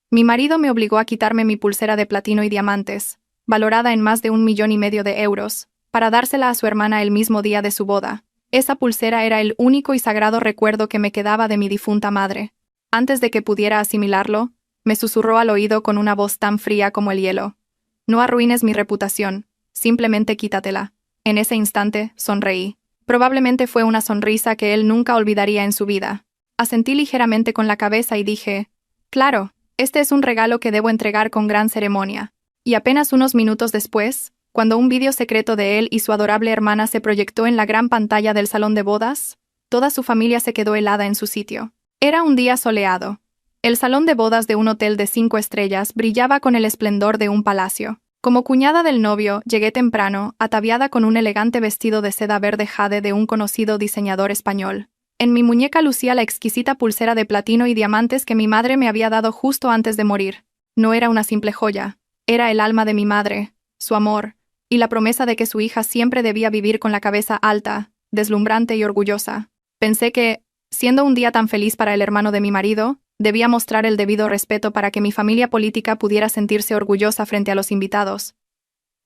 Mi marido me obligó a quitarme mi pulsera de platino y diamantes, valorada en más de 1,5 millones de euros, para dársela a su hermana el mismo día de su boda. Esa pulsera era el único y sagrado recuerdo que me quedaba de mi difunta madre. Antes de que pudiera asimilarlo, me susurró al oído con una voz tan fría como el hielo. No arruines mi reputación, simplemente quítatela. En ese instante, sonreí. Probablemente fue una sonrisa que él nunca olvidaría en su vida. Asentí ligeramente con la cabeza y dije, claro, este es un regalo que debo entregar con gran ceremonia. Y apenas unos minutos después, cuando un vídeo secreto de él y su adorable hermana se proyectó en la gran pantalla del salón de bodas, toda su familia se quedó helada en su sitio. Era un día soleado. El salón de bodas de un hotel de 5 estrellas brillaba con el esplendor de un palacio. Como cuñada del novio, llegué temprano, ataviada con un elegante vestido de seda verde jade de un conocido diseñador español. En mi muñeca lucía la exquisita pulsera de platino y diamantes que mi madre me había dado justo antes de morir. No era una simple joya, era el alma de mi madre, su amor, y la promesa de que su hija siempre debía vivir con la cabeza alta, deslumbrante y orgullosa. Pensé que, siendo un día tan feliz para el hermano de mi marido, debía mostrar el debido respeto para que mi familia política pudiera sentirse orgullosa frente a los invitados.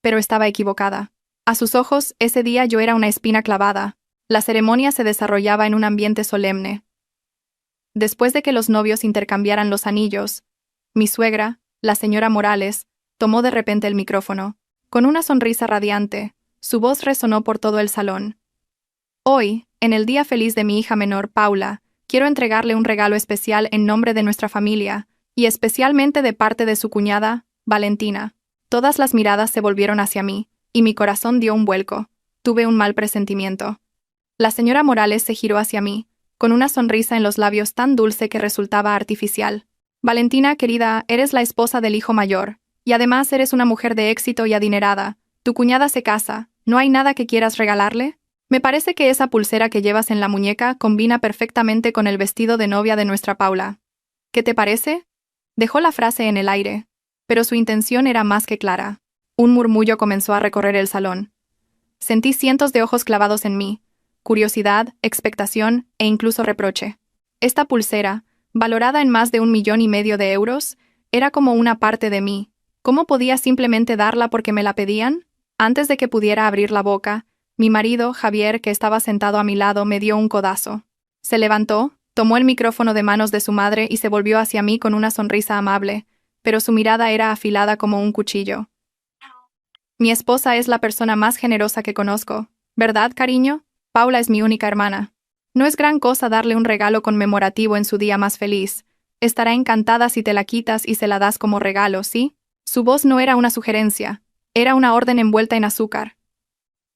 Pero estaba equivocada. A sus ojos, ese día yo era una espina clavada. La ceremonia se desarrollaba en un ambiente solemne. Después de que los novios intercambiaran los anillos, mi suegra, la señora Morales, tomó de repente el micrófono. Con una sonrisa radiante, su voz resonó por todo el salón. Hoy, en el día feliz de mi hija menor, Paula, quiero entregarle un regalo especial en nombre de nuestra familia, y especialmente de parte de su cuñada, Valentina. Todas las miradas se volvieron hacia mí, y mi corazón dio un vuelco. Tuve un mal presentimiento. La señora Morales se giró hacia mí, con una sonrisa en los labios tan dulce que resultaba artificial. Valentina, querida, eres la esposa del hijo mayor, y además eres una mujer de éxito y adinerada. Tu cuñada se casa, ¿no hay nada que quieras regalarle? Me parece que esa pulsera que llevas en la muñeca combina perfectamente con el vestido de novia de nuestra Paula. ¿Qué te parece? Dejó la frase en el aire, pero su intención era más que clara. Un murmullo comenzó a recorrer el salón. Sentí cientos de ojos clavados en mí, curiosidad, expectación e incluso reproche. Esta pulsera, valorada en más de 1,5 millones de euros, era como una parte de mí. ¿Cómo podía simplemente darla porque me la pedían? Antes de que pudiera abrir la boca, mi marido, Javier, que estaba sentado a mi lado, me dio un codazo. Se levantó, tomó el micrófono de manos de su madre y se volvió hacia mí con una sonrisa amable, pero su mirada era afilada como un cuchillo. Mi esposa es la persona más generosa que conozco, ¿verdad, cariño? Paula es mi única hermana. No es gran cosa darle un regalo conmemorativo en su día más feliz. Estará encantada si te la quitas y se la das como regalo, ¿sí? Su voz no era una sugerencia, era una orden envuelta en azúcar.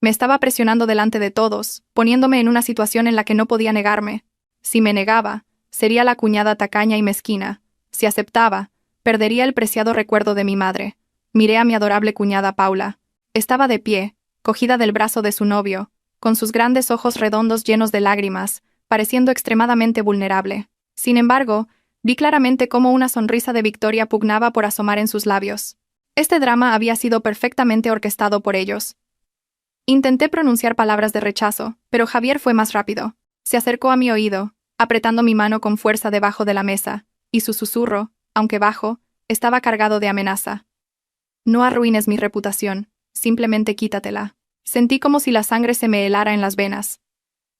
Me estaba presionando delante de todos, poniéndome en una situación en la que no podía negarme. Si me negaba, sería la cuñada tacaña y mezquina. Si aceptaba, perdería el preciado recuerdo de mi madre. Miré a mi adorable cuñada Paula. Estaba de pie, cogida del brazo de su novio, con sus grandes ojos redondos llenos de lágrimas, pareciendo extremadamente vulnerable. Sin embargo, vi claramente cómo una sonrisa de victoria pugnaba por asomar en sus labios. Este drama había sido perfectamente orquestado por ellos. Intenté pronunciar palabras de rechazo, pero Javier fue más rápido. Se acercó a mi oído, apretando mi mano con fuerza debajo de la mesa, y su susurro, aunque bajo, estaba cargado de amenaza. No arruines mi reputación, simplemente quítatela. Sentí como si la sangre se me helara en las venas.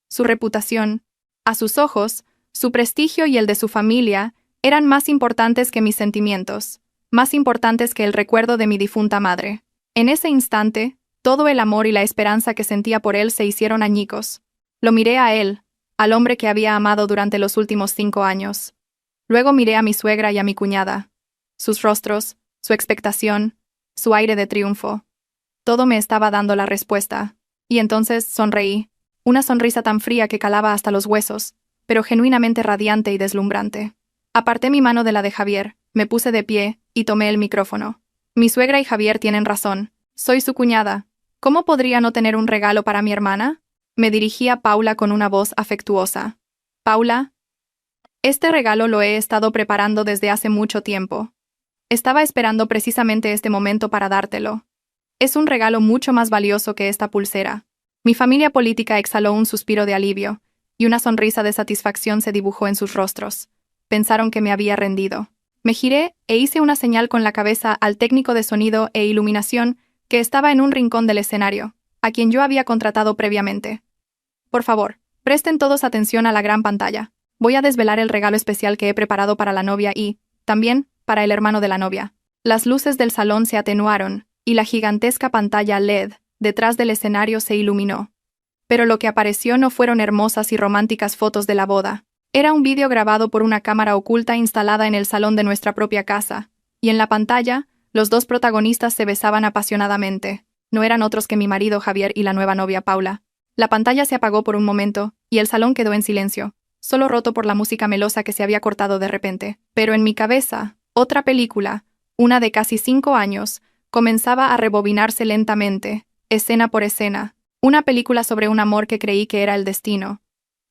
Su reputación, a sus ojos, su prestigio y el de su familia, eran más importantes que mis sentimientos, más importantes que el recuerdo de mi difunta madre. En ese instante, todo el amor y la esperanza que sentía por él se hicieron añicos. Lo miré a él, al hombre que había amado durante los últimos 5 años. Luego miré a mi suegra y a mi cuñada. Sus rostros, su expectación, su aire de triunfo. Todo me estaba dando la respuesta. Y entonces sonreí, una sonrisa tan fría que calaba hasta los huesos, pero genuinamente radiante y deslumbrante. Aparté mi mano de la de Javier, me puse de pie y tomé el micrófono. Mi suegra y Javier tienen razón. Soy su cuñada. ¿Cómo podría no tener un regalo para mi hermana? Me dirigí a Paula con una voz afectuosa. Paula, este regalo lo he estado preparando desde hace mucho tiempo. Estaba esperando precisamente este momento para dártelo. Es un regalo mucho más valioso que esta pulsera. Mi familia política exhaló un suspiro de alivio, y una sonrisa de satisfacción se dibujó en sus rostros. Pensaron que me había rendido. Me giré e hice una señal con la cabeza al técnico de sonido e iluminación que estaba en un rincón del escenario, a quien yo había contratado previamente. Por favor, presten todos atención a la gran pantalla. Voy a desvelar el regalo especial que he preparado para la novia y, también, para el hermano de la novia. Las luces del salón se atenuaron, y la gigantesca pantalla LED, detrás del escenario, se iluminó. Pero lo que apareció no fueron hermosas y románticas fotos de la boda. Era un vídeo grabado por una cámara oculta instalada en el salón de nuestra propia casa, y en la pantalla, los dos protagonistas se besaban apasionadamente. No eran otros que mi marido Javier y la nueva novia Paula. La pantalla se apagó por un momento, y el salón quedó en silencio, solo roto por la música melosa que se había cortado de repente. Pero en mi cabeza, otra película, una de casi 5 años, comenzaba a rebobinarse lentamente, escena por escena. Una película sobre un amor que creí que era el destino.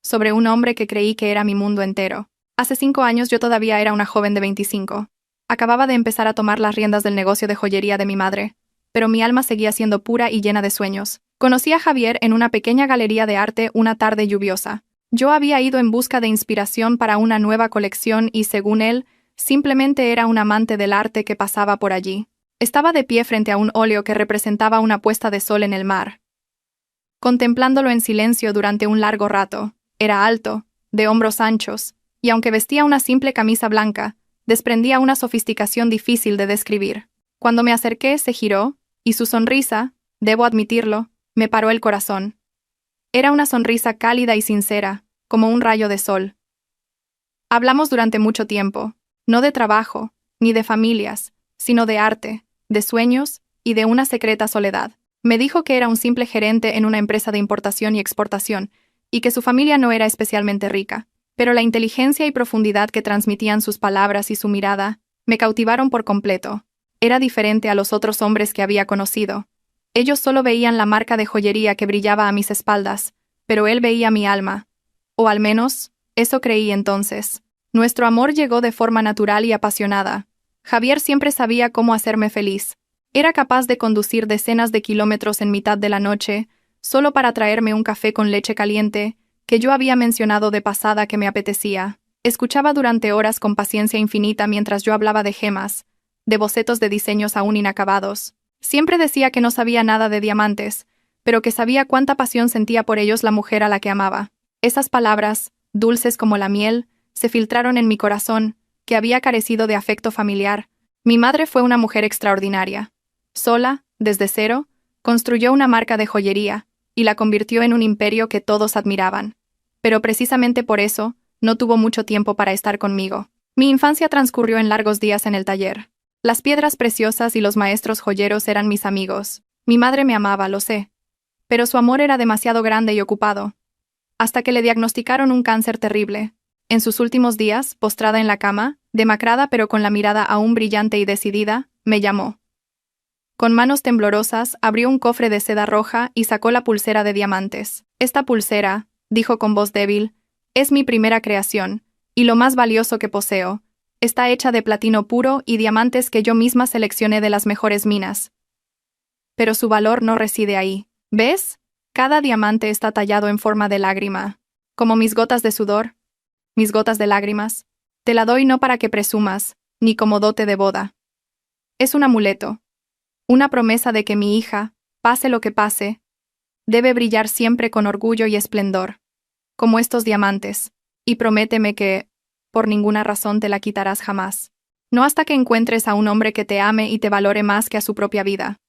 Sobre un hombre que creí que era mi mundo entero. Hace 5 años yo todavía era una joven de 25. Acababa de empezar a tomar las riendas del negocio de joyería de mi madre, pero mi alma seguía siendo pura y llena de sueños. Conocí a Javier en una pequeña galería de arte una tarde lluviosa. Yo había ido en busca de inspiración para una nueva colección y, según él, simplemente era un amante del arte que pasaba por allí. Estaba de pie frente a un óleo que representaba una puesta de sol en el mar, contemplándolo en silencio durante un largo rato. Era alto, de hombros anchos, y aunque vestía una simple camisa blanca, desprendía una sofisticación difícil de describir. Cuando me acerqué, se giró, y su sonrisa, debo admitirlo, me paró el corazón. Era una sonrisa cálida y sincera, como un rayo de sol. Hablamos durante mucho tiempo, no de trabajo, ni de familias, sino de arte, de sueños y de una secreta soledad. Me dijo que era un simple gerente en una empresa de importación y exportación, y que su familia no era especialmente rica, pero la inteligencia y profundidad que transmitían sus palabras y su mirada me cautivaron por completo. Era diferente a los otros hombres que había conocido. Ellos solo veían la marca de joyería que brillaba a mis espaldas, pero él veía mi alma. O al menos, eso creí entonces. Nuestro amor llegó de forma natural y apasionada. Javier siempre sabía cómo hacerme feliz. Era capaz de conducir decenas de kilómetros en mitad de la noche, solo para traerme un café con leche caliente, que yo había mencionado de pasada que me apetecía. Escuchaba durante horas con paciencia infinita mientras yo hablaba de gemas, de bocetos de diseños aún inacabados. Siempre decía que no sabía nada de diamantes, pero que sabía cuánta pasión sentía por ellos la mujer a la que amaba. Esas palabras, dulces como la miel, se filtraron en mi corazón, que había carecido de afecto familiar. Mi madre fue una mujer extraordinaria. Sola, desde cero, construyó una marca de joyería, y la convirtió en un imperio que todos admiraban. Pero precisamente por eso, no tuvo mucho tiempo para estar conmigo. Mi infancia transcurrió en largos días en el taller. Las piedras preciosas y los maestros joyeros eran mis amigos. Mi madre me amaba, lo sé. Pero su amor era demasiado grande y ocupado. Hasta que le diagnosticaron un cáncer terrible. En sus últimos días, postrada en la cama, demacrada pero con la mirada aún brillante y decidida, me llamó. Con manos temblorosas, abrió un cofre de seda roja y sacó la pulsera de diamantes. Esta pulsera, dijo con voz débil, es mi primera creación, y lo más valioso que poseo. Está hecha de platino puro y diamantes que yo misma seleccioné de las mejores minas. Pero su valor no reside ahí. ¿Ves? Cada diamante está tallado en forma de lágrima. Como mis gotas de sudor, mis gotas de lágrimas. Te la doy no para que presumas, ni como dote de boda. Es un amuleto. Una promesa de que mi hija, pase lo que pase, debe brillar siempre con orgullo y esplendor, como estos diamantes, y prométeme que, por ninguna razón, te la quitarás jamás. No hasta que encuentres a un hombre que te ame y te valore más que a su propia vida.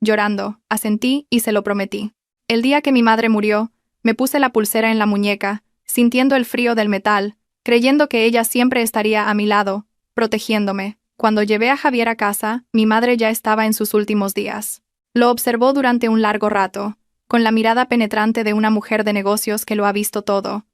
Llorando, asentí y se lo prometí. El día que mi madre murió, me puse la pulsera en la muñeca, sintiendo el frío del metal, creyendo que ella siempre estaría a mi lado, protegiéndome. Cuando llevé a Javier a casa, mi madre ya estaba en sus últimos días. Lo observó durante un largo rato, con la mirada penetrante de una mujer de negocios que lo ha visto todo.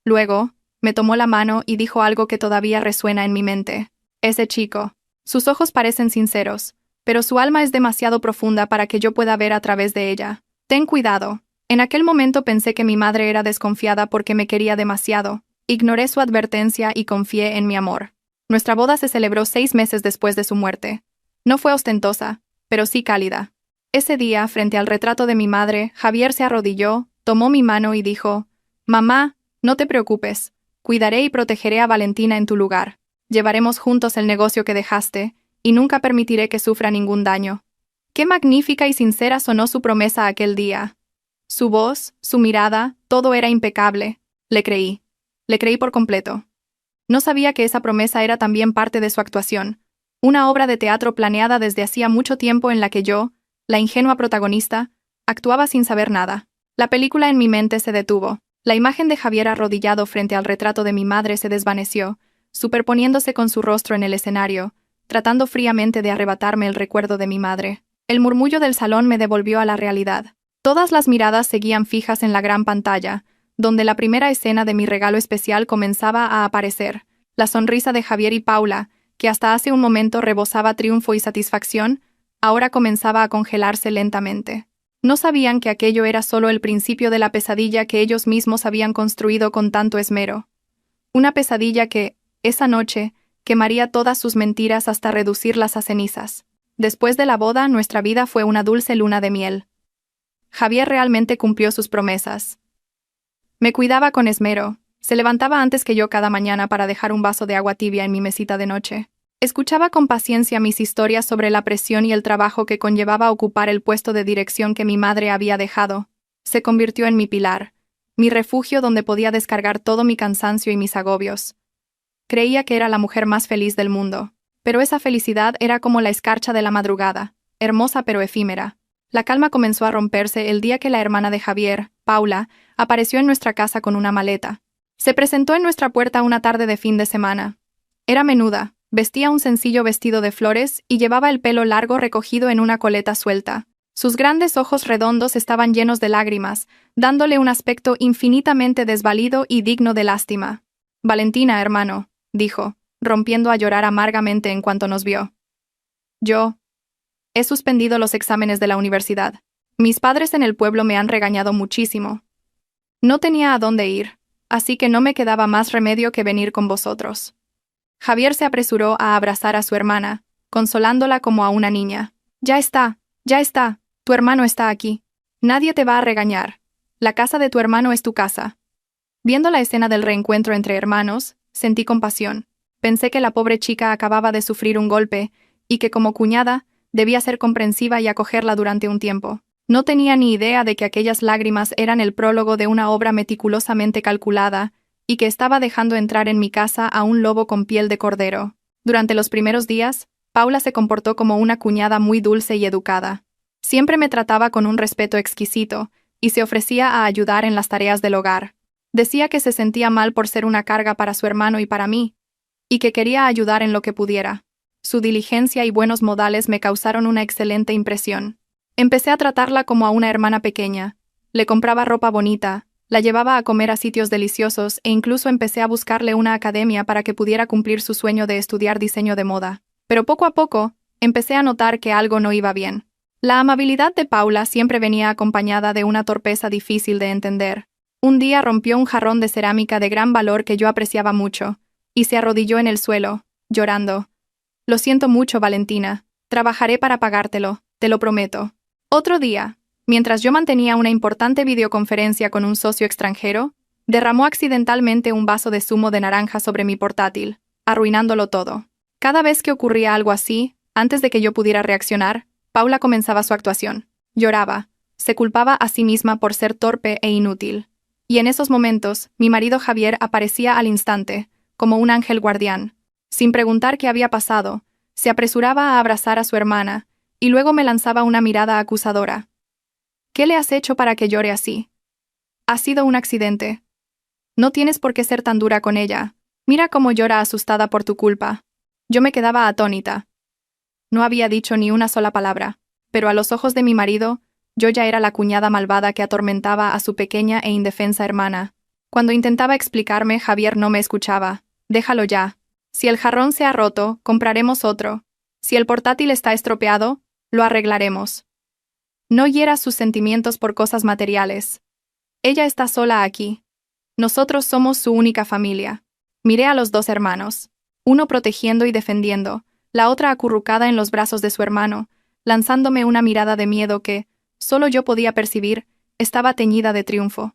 Luego, me tomó la mano y dijo algo que todavía resuena en mi mente. Ese chico. Sus ojos parecen sinceros, pero su alma es demasiado profunda para que yo pueda ver a través de ella. Ten cuidado. En aquel momento pensé que mi madre era desconfiada porque me quería demasiado. Ignoré su advertencia y confié en mi amor. Nuestra boda se celebró 6 meses después de su muerte. No fue ostentosa, pero sí cálida. Ese día, frente al retrato de mi madre, Javier se arrodilló, tomó mi mano y dijo, «Mamá, no te preocupes, cuidaré y protegeré a Valentina en tu lugar». Llevaremos juntos el negocio que dejaste, y nunca permitiré que sufra ningún daño. Qué magnífica y sincera sonó su promesa aquel día. Su voz, su mirada, todo era impecable. Le creí. Le creí por completo. No sabía que esa promesa era también parte de su actuación, una obra de teatro planeada desde hacía mucho tiempo en la que yo, la ingenua protagonista, actuaba sin saber nada. La película en mi mente se detuvo. La imagen de Javier arrodillado frente al retrato de mi madre se desvaneció, superponiéndose con su rostro en el escenario, tratando fríamente de arrebatarme el recuerdo de mi madre. El murmullo del salón me devolvió a la realidad. Todas las miradas seguían fijas en la gran pantalla, donde la primera escena de mi regalo especial comenzaba a aparecer. La sonrisa de Javier y Paula, que hasta hace un momento rebosaba triunfo y satisfacción, ahora comenzaba a congelarse lentamente. No sabían que aquello era solo el principio de la pesadilla que ellos mismos habían construido con tanto esmero. Una pesadilla que, esa noche, quemaría todas sus mentiras hasta reducirlas a cenizas. Después de la boda, nuestra vida fue una dulce luna de miel. Javier realmente cumplió sus promesas. Me cuidaba con esmero, se levantaba antes que yo cada mañana para dejar un vaso de agua tibia en mi mesita de noche. Escuchaba con paciencia mis historias sobre la presión y el trabajo que conllevaba ocupar el puesto de dirección que mi madre había dejado. Se convirtió en mi pilar, mi refugio donde podía descargar todo mi cansancio y mis agobios. Creía que era la mujer más feliz del mundo, pero esa felicidad era como la escarcha de la madrugada, hermosa pero efímera. La calma comenzó a romperse el día que la hermana de Javier, Paula, apareció en nuestra casa con una maleta. Se presentó en nuestra puerta una tarde de fin de semana. Era menuda, vestía un sencillo vestido de flores y llevaba el pelo largo recogido en una coleta suelta. Sus grandes ojos redondos estaban llenos de lágrimas, dándole un aspecto infinitamente desvalido y digno de lástima. «Valentina, hermano», dijo, rompiendo a llorar amargamente en cuanto nos vio. He suspendido los exámenes de la universidad. Mis padres en el pueblo me han regañado muchísimo. No tenía a dónde ir, así que no me quedaba más remedio que venir con vosotros. Javier se apresuró a abrazar a su hermana, consolándola como a una niña. Ya está, tu hermano está aquí. Nadie te va a regañar. La casa de tu hermano es tu casa. Viendo la escena del reencuentro entre hermanos, sentí compasión. Pensé que la pobre chica acababa de sufrir un golpe, y que como cuñada, debía ser comprensiva y acogerla durante un tiempo. No tenía ni idea de que aquellas lágrimas eran el prólogo de una obra meticulosamente calculada, y que estaba dejando entrar en mi casa a un lobo con piel de cordero. Durante los primeros días, Paula se comportó como una cuñada muy dulce y educada. Siempre me trataba con un respeto exquisito, y se ofrecía a ayudar en las tareas del hogar. Decía que se sentía mal por ser una carga para su hermano y para mí, y que quería ayudar en lo que pudiera. Su diligencia y buenos modales me causaron una excelente impresión. Empecé a tratarla como a una hermana pequeña. Le compraba ropa bonita, la llevaba a comer a sitios deliciosos e incluso empecé a buscarle una academia para que pudiera cumplir su sueño de estudiar diseño de moda. Pero poco a poco, empecé a notar que algo no iba bien. La amabilidad de Paula siempre venía acompañada de una torpeza difícil de entender. Un día rompió un jarrón de cerámica de gran valor que yo apreciaba mucho, y se arrodilló en el suelo, llorando. Lo siento mucho, Valentina. Trabajaré para pagártelo, te lo prometo. Otro día, mientras yo mantenía una importante videoconferencia con un socio extranjero, derramó accidentalmente un vaso de zumo de naranja sobre mi portátil, arruinándolo todo. Cada vez que ocurría algo así, antes de que yo pudiera reaccionar, Paula comenzaba su actuación. Lloraba, se culpaba a sí misma por ser torpe e inútil. Y en esos momentos, mi marido Javier aparecía al instante, como un ángel guardián. Sin preguntar qué había pasado, se apresuraba a abrazar a su hermana, y luego me lanzaba una mirada acusadora. ¿Qué le has hecho para que llore así? Ha sido un accidente. No tienes por qué ser tan dura con ella. Mira cómo llora asustada por tu culpa. Yo me quedaba atónita. No había dicho ni una sola palabra, pero a los ojos de mi marido, yo ya era la cuñada malvada que atormentaba a su pequeña e indefensa hermana. Cuando intentaba explicarme, Javier no me escuchaba. Déjalo ya. Si el jarrón se ha roto, compraremos otro. Si el portátil está estropeado, lo arreglaremos. No hieras sus sentimientos por cosas materiales. Ella está sola aquí. Nosotros somos su única familia. Miré a los dos hermanos, uno protegiendo y defendiendo, la otra acurrucada en los brazos de su hermano, lanzándome una mirada de miedo que, solo yo podía percibir, estaba teñida de triunfo.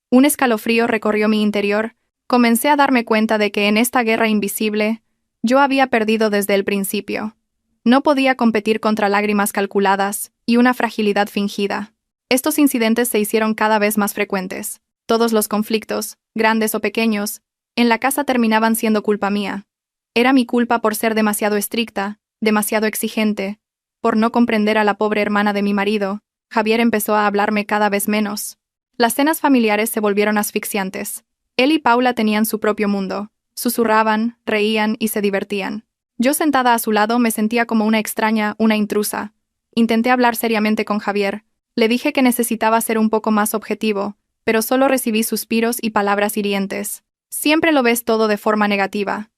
Un escalofrío recorrió mi interior. Comencé a darme cuenta de que en esta guerra invisible, Yo había perdido desde el principio. No podía competir contra lágrimas calculadas y una fragilidad fingida. Estos incidentes se hicieron cada vez más frecuentes. Todos los conflictos, grandes o pequeños, en la casa terminaban siendo culpa mía. Era mi culpa por ser demasiado estricta, demasiado exigente, por no comprender a la pobre hermana de mi marido. Javier empezó a hablarme cada vez menos. Las cenas familiares se volvieron asfixiantes. Él y Paula tenían su propio mundo. Susurraban, reían y se divertían. Yo sentada a su lado me sentía como una extraña, una intrusa. Intenté hablar seriamente con Javier. Le dije que necesitaba ser un poco más objetivo, pero solo recibí suspiros y palabras hirientes. Siempre lo ves todo de forma negativa.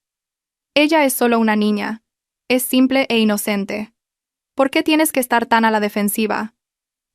Ella es solo una niña. Es simple e inocente. ¿Por qué tienes que estar tan a la defensiva?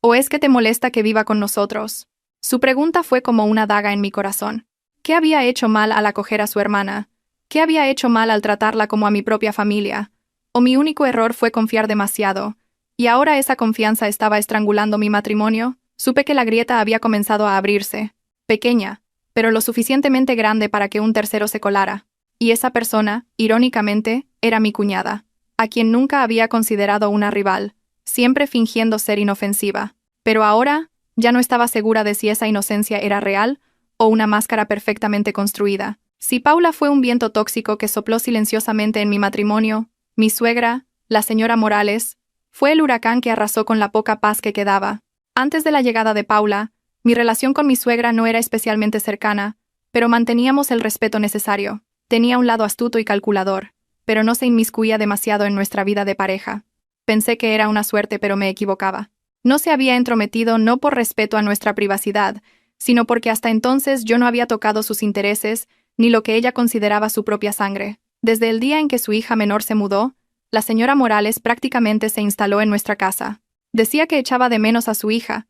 ¿O es que te molesta que viva con nosotros? Su pregunta fue como una daga en mi corazón. ¿Qué había hecho mal al acoger a su hermana? ¿Qué había hecho mal al tratarla como a mi propia familia? ¿O mi único error fue confiar demasiado? ¿Y ahora esa confianza estaba estrangulando mi matrimonio? Supe que la grieta había comenzado a abrirse. Pequeña, pero lo suficientemente grande para que un tercero se colara. Y esa persona, irónicamente, era mi cuñada, a quien nunca había considerado una rival, siempre fingiendo ser inofensiva. Pero ahora, ya no estaba segura de si esa inocencia era real o una máscara perfectamente construida. Si Paula fue un viento tóxico que sopló silenciosamente en mi matrimonio, mi suegra, la señora Morales, fue el huracán que arrasó con la poca paz que quedaba. Antes de la llegada de Paula, mi relación con mi suegra no era especialmente cercana, pero manteníamos el respeto necesario. Tenía un lado astuto y calculador, pero no se inmiscuía demasiado en nuestra vida de pareja. Pensé que era una suerte, pero me equivocaba. No se había entrometido no por respeto a nuestra privacidad, sino porque hasta entonces yo no había tocado sus intereses ni lo que ella consideraba su propia sangre. Desde el día en que su hija menor se mudó, la señora Morales prácticamente se instaló en nuestra casa. Decía que echaba de menos a su hija,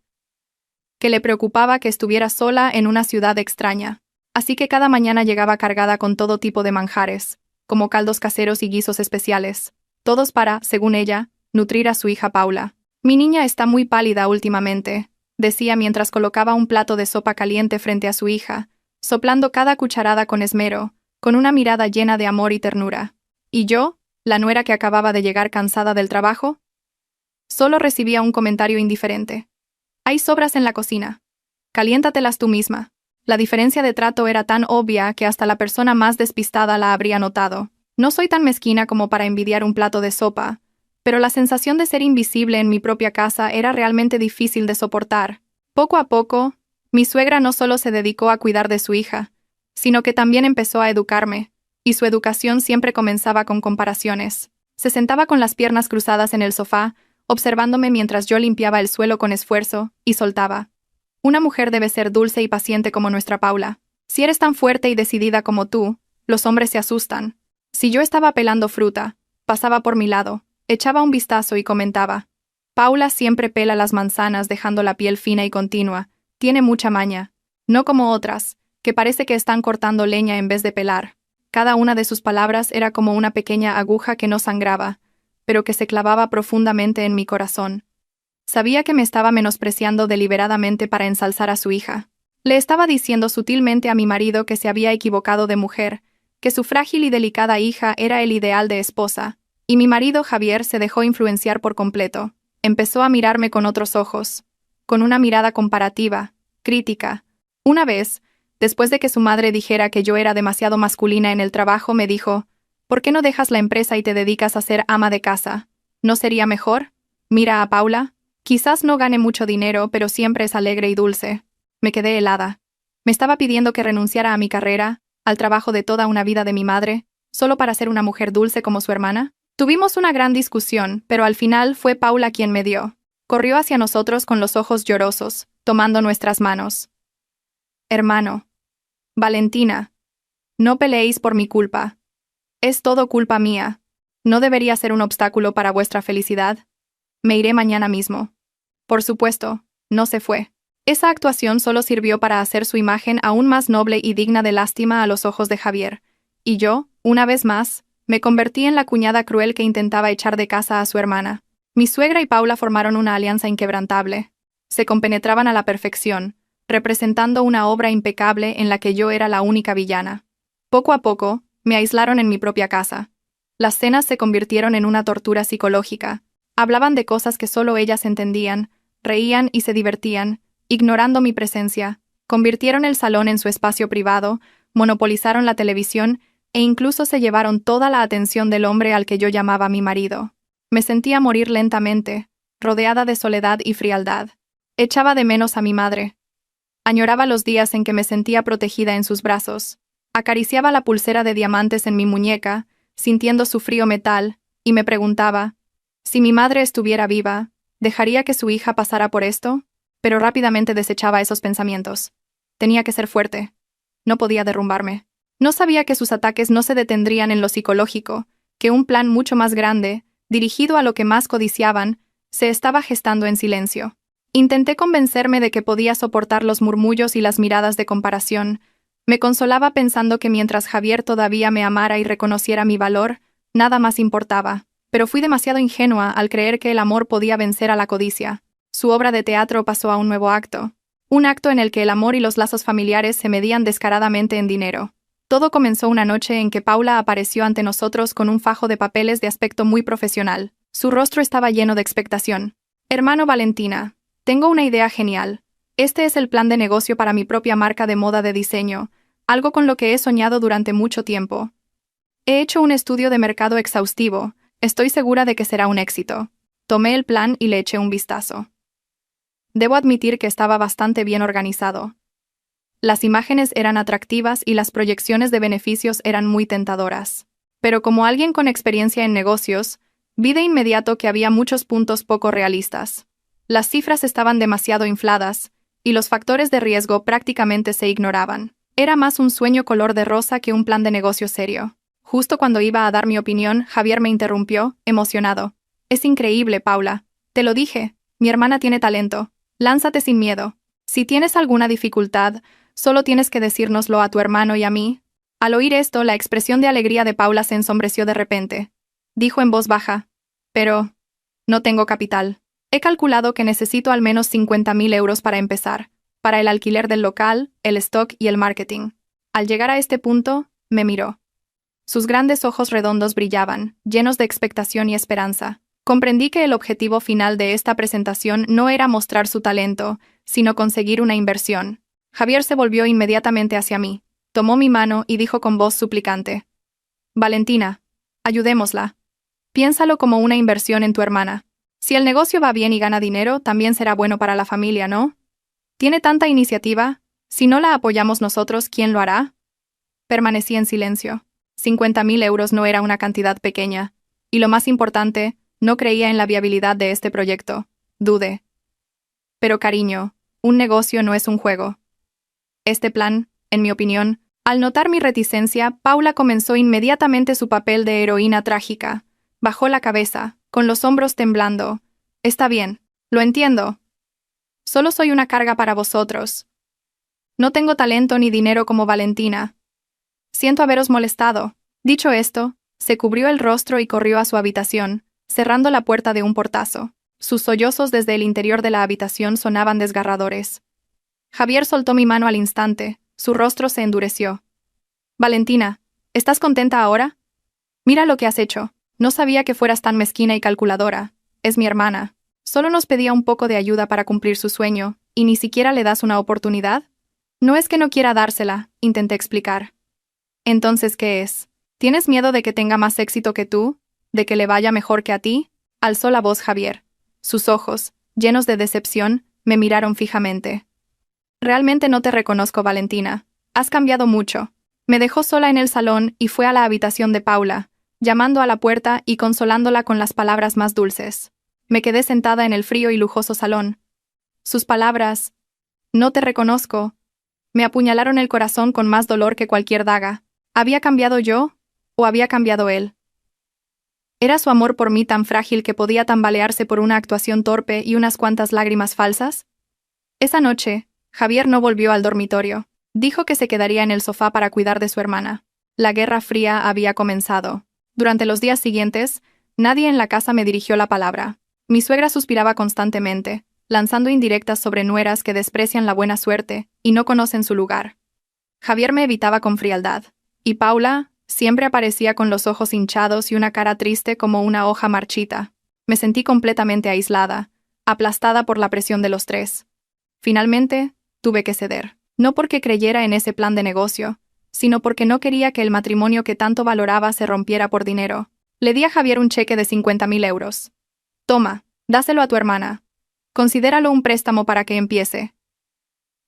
que le preocupaba que estuviera sola en una ciudad extraña. Así que cada mañana llegaba cargada con todo tipo de manjares, como caldos caseros y guisos especiales, todos para, según ella, nutrir a su hija Paula. Mi niña está muy pálida últimamente, decía mientras colocaba un plato de sopa caliente frente a su hija, soplando cada cucharada con esmero, con una mirada llena de amor y ternura. ¿Y yo, la nuera que acababa de llegar cansada del trabajo? Solo recibía un comentario indiferente. Hay sobras en la cocina. Caliéntatelas tú misma. La diferencia de trato era tan obvia que hasta la persona más despistada la habría notado. No soy tan mezquina como para envidiar un plato de sopa, pero la sensación de ser invisible en mi propia casa era realmente difícil de soportar. Poco a poco, mi suegra no solo se dedicó a cuidar de su hija, sino que también empezó a educarme, y su educación siempre comenzaba con comparaciones. Se sentaba con las piernas cruzadas en el sofá, observándome mientras yo limpiaba el suelo con esfuerzo, y soltaba. Una mujer debe ser dulce y paciente como nuestra Paula. Si eres tan fuerte y decidida como tú, los hombres se asustan. Si yo estaba pelando fruta, pasaba por mi lado, echaba un vistazo y comentaba. Paula siempre pela las manzanas dejando la piel fina y continua, tiene mucha maña. No como otras, que parece que están cortando leña en vez de pelar. Cada una de sus palabras era como una pequeña aguja que no sangraba, pero que se clavaba profundamente en mi corazón. Sabía que me estaba menospreciando deliberadamente para ensalzar a su hija. Le estaba diciendo sutilmente a mi marido que se había equivocado de mujer, que su frágil y delicada hija era el ideal de esposa, y mi marido Javier se dejó influenciar por completo. Empezó a mirarme con otros ojos, con una mirada comparativa, crítica. Una vez, después de que su madre dijera que yo era demasiado masculina en el trabajo, me dijo, ¿por qué no dejas la empresa y te dedicas a ser ama de casa? ¿No sería mejor? Mira a Paula. Quizás no gane mucho dinero, pero siempre es alegre y dulce. Me quedé helada. Me estaba pidiendo que renunciara a mi carrera, al trabajo de toda una vida de mi madre, solo para ser una mujer dulce como su hermana. Tuvimos una gran discusión, pero al final fue Paula quien me dio. Corrió hacia nosotros con los ojos llorosos, tomando nuestras manos. Hermano. Valentina. No peleéis por mi culpa. Es todo culpa mía. ¿No debería ser un obstáculo para vuestra felicidad? Me iré mañana mismo. Por supuesto, no se fue. Esa actuación solo sirvió para hacer su imagen aún más noble y digna de lástima a los ojos de Javier. Y yo, una vez más, me convertí en la cuñada cruel que intentaba echar de casa a su hermana. Mi suegra y Paula formaron una alianza inquebrantable. Se compenetraban a la perfección, representando una obra impecable en la que yo era la única villana. Poco a poco, me aislaron en mi propia casa. Las cenas se convirtieron en una tortura psicológica. Hablaban de cosas que solo ellas entendían, reían y se divertían, ignorando mi presencia. Convirtieron el salón en su espacio privado, monopolizaron la televisión e incluso se llevaron toda la atención del hombre al que yo llamaba mi marido. Me sentía morir lentamente, rodeada de soledad y frialdad. Echaba de menos a mi madre. Añoraba los días en que me sentía protegida en sus brazos. Acariciaba la pulsera de diamantes en mi muñeca, sintiendo su frío metal, y me preguntaba, si mi madre estuviera viva, ¿dejaría que su hija pasara por esto? Pero rápidamente desechaba esos pensamientos. Tenía que ser fuerte. No podía derrumbarme. No sabía que sus ataques no se detendrían en lo psicológico, que un plan mucho más grande, dirigido a lo que más codiciaban, se estaba gestando en silencio. Intenté convencerme de que podía soportar los murmullos y las miradas de comparación. Me consolaba pensando que mientras Javier todavía me amara y reconociera mi valor, nada más importaba. Pero fui demasiado ingenua al creer que el amor podía vencer a la codicia. Su obra de teatro pasó a un nuevo acto. Un acto en el que el amor y los lazos familiares se medían descaradamente en dinero. Todo comenzó una noche en que Paula apareció ante nosotros con un fajo de papeles de aspecto muy profesional. Su rostro estaba lleno de expectación. «Hermano Valentina, tengo una idea genial. Este es el plan de negocio para mi propia marca de moda de diseño, algo con lo que he soñado durante mucho tiempo. He hecho un estudio de mercado exhaustivo, estoy segura de que será un éxito». Tomé el plan y le eché un vistazo. Debo admitir que estaba bastante bien organizado. Las imágenes eran atractivas y las proyecciones de beneficios eran muy tentadoras. Pero como alguien con experiencia en negocios, vi de inmediato que había muchos puntos poco realistas. Las cifras estaban demasiado infladas, y los factores de riesgo prácticamente se ignoraban. Era más un sueño color de rosa que un plan de negocio serio. Justo cuando iba a dar mi opinión, Javier me interrumpió, emocionado. «Es increíble, Paula. Te lo dije, mi hermana tiene talento. Lánzate sin miedo. Si tienes alguna dificultad, solo tienes que decírnoslo a tu hermano y a mí». Al oír esto, la expresión de alegría de Paula se ensombreció de repente. Dijo en voz baja, «Pero no tengo capital. He calculado que necesito al menos 50.000 euros para empezar, para el alquiler del local, el stock y el marketing». Al llegar a este punto, me miró. Sus grandes ojos redondos brillaban, llenos de expectación y esperanza. Comprendí que el objetivo final de esta presentación no era mostrar su talento, sino conseguir una inversión. Javier se volvió inmediatamente hacia mí, tomó mi mano y dijo con voz suplicante, «Valentina, ayudémosla. Piénsalo como una inversión en tu hermana. Si el negocio va bien y gana dinero, también será bueno para la familia, ¿no? Tiene tanta iniciativa. Si no la apoyamos nosotros, ¿quién lo hará?» Permanecí en silencio. 50.000 euros no era una cantidad pequeña. Y lo más importante, no creía en la viabilidad de este proyecto. Dudé. Pero cariño, un negocio no es un juego. Este plan, en mi opinión, al notar mi reticencia, Paula comenzó inmediatamente su papel de heroína trágica. Bajó la cabeza, con los hombros temblando. «Está bien, lo entiendo. Solo soy una carga para vosotros. No tengo talento ni dinero como Valentina. Siento haberos molestado». Dicho esto, se cubrió el rostro y corrió a su habitación, cerrando la puerta de un portazo. Sus sollozos desde el interior de la habitación sonaban desgarradores. Javier soltó mi mano al instante, su rostro se endureció. «Valentina, ¿estás contenta ahora? Mira lo que has hecho. No sabía que fueras tan mezquina y calculadora. Es mi hermana. Solo nos pedía un poco de ayuda para cumplir su sueño, ¿y ni siquiera le das una oportunidad?» «No es que no quiera dársela», intenté explicar. «Entonces, ¿qué es? ¿Tienes miedo de que tenga más éxito que tú? ¿De que le vaya mejor que a ti?» Alzó la voz Javier. Sus ojos, llenos de decepción, me miraron fijamente. «Realmente no te reconozco, Valentina. Has cambiado mucho». Me dejó sola en el salón y fue a la habitación de Paula, llamando a la puerta y consolándola con las palabras más dulces. Me quedé sentada en el frío y lujoso salón. Sus palabras, «no te reconozco», me apuñalaron el corazón con más dolor que cualquier daga. ¿Había cambiado yo? ¿O había cambiado él? ¿Era su amor por mí tan frágil que podía tambalearse por una actuación torpe y unas cuantas lágrimas falsas? Esa noche, Javier no volvió al dormitorio. Dijo que se quedaría en el sofá para cuidar de su hermana. La Guerra Fría había comenzado. Durante los días siguientes, nadie en la casa me dirigió la palabra. Mi suegra suspiraba constantemente, lanzando indirectas sobre nueras que desprecian la buena suerte y no conocen su lugar. Javier me evitaba con frialdad. Y Paula, Siempre aparecía con los ojos hinchados y una cara triste como una hoja marchita. Me sentí completamente aislada, aplastada por la presión de los tres. Finalmente, tuve que ceder. No porque creyera en ese plan de negocio, sino porque no quería que el matrimonio que tanto valoraba se rompiera por dinero. Le di a Javier un cheque de 50.000 euros. Toma, dáselo a tu hermana. Considéralo un préstamo para que empiece.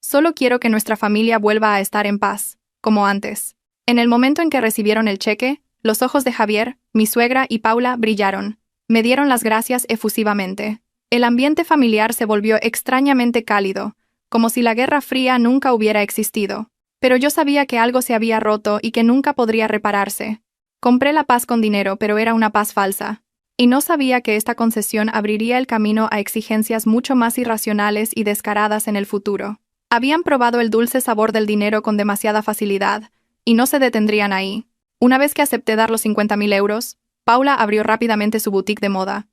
Solo quiero que nuestra familia vuelva a estar en paz, como antes. En el momento en que recibieron el cheque, los ojos de Javier, mi suegra y Paula brillaron. Me dieron las gracias efusivamente. El ambiente familiar se volvió extrañamente cálido, como si la Guerra Fría nunca hubiera existido. Pero yo sabía que algo se había roto y que nunca podría repararse. Compré la paz con dinero, pero era una paz falsa. Y no sabía que esta concesión abriría el camino a exigencias mucho más irracionales y descaradas en el futuro. Habían probado el dulce sabor del dinero con demasiada facilidad, y no se detendrían ahí. Una vez que acepté dar los 50.000 euros, Paula abrió rápidamente su boutique de moda.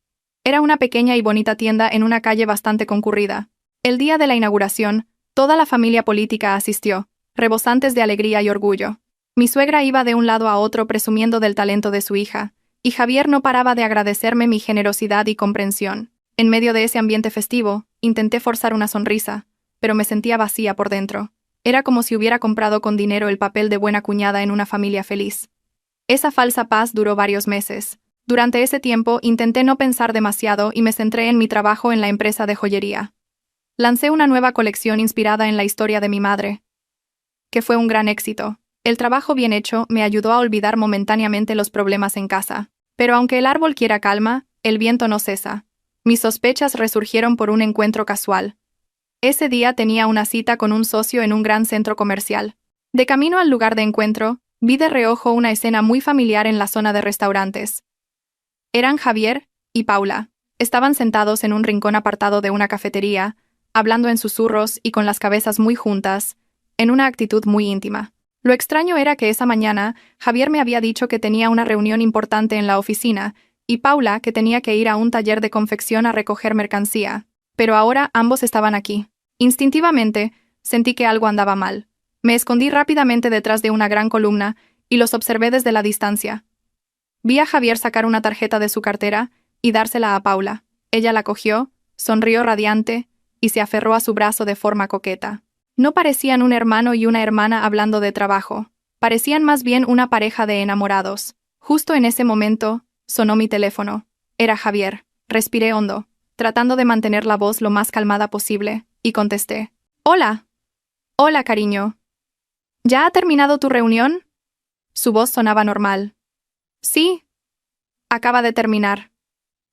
Era una pequeña y bonita tienda en una calle bastante concurrida. El día de la inauguración, toda la familia política asistió, rebosantes de alegría y orgullo. Mi suegra iba de un lado a otro presumiendo del talento de su hija, y Javier no paraba de agradecerme mi generosidad y comprensión. En medio de ese ambiente festivo, intenté forzar una sonrisa, pero me sentía vacía por dentro. Era como si hubiera comprado con dinero el papel de buena cuñada en una familia feliz. Esa falsa paz duró varios meses. Durante ese tiempo intenté no pensar demasiado y me centré en mi trabajo en la empresa de joyería. Lancé una nueva colección inspirada en la historia de mi madre, que fue un gran éxito. El trabajo bien hecho me ayudó a olvidar momentáneamente los problemas en casa. Pero aunque el árbol quiera calma, el viento no cesa. Mis sospechas resurgieron por un encuentro casual. Ese día tenía una cita con un socio en un gran centro comercial. De camino al lugar de encuentro, vi de reojo una escena muy familiar en la zona de restaurantes. Eran Javier y Paula. Estaban sentados en un rincón apartado de una cafetería, hablando en susurros y con las cabezas muy juntas, en una actitud muy íntima. Lo extraño era que esa mañana Javier me había dicho que tenía una reunión importante en la oficina y Paula que tenía que ir a un taller de confección a recoger mercancía. Pero ahora ambos estaban aquí. Instintivamente, sentí que algo andaba mal. Me escondí rápidamente detrás de una gran columna y los observé desde la distancia. Vi a Javier sacar una tarjeta de su cartera y dársela a Paula. Ella la cogió, sonrió radiante y se aferró a su brazo de forma coqueta. No parecían un hermano y una hermana hablando de trabajo. Parecían más bien una pareja de enamorados. Justo en ese momento, sonó mi teléfono. Era Javier. Respiré hondo, tratando de mantener la voz lo más calmada posible, y contesté. «Hola». «Hola, cariño». «¿Ya ha terminado tu reunión?» Su voz sonaba normal. «Sí. Acaba de terminar.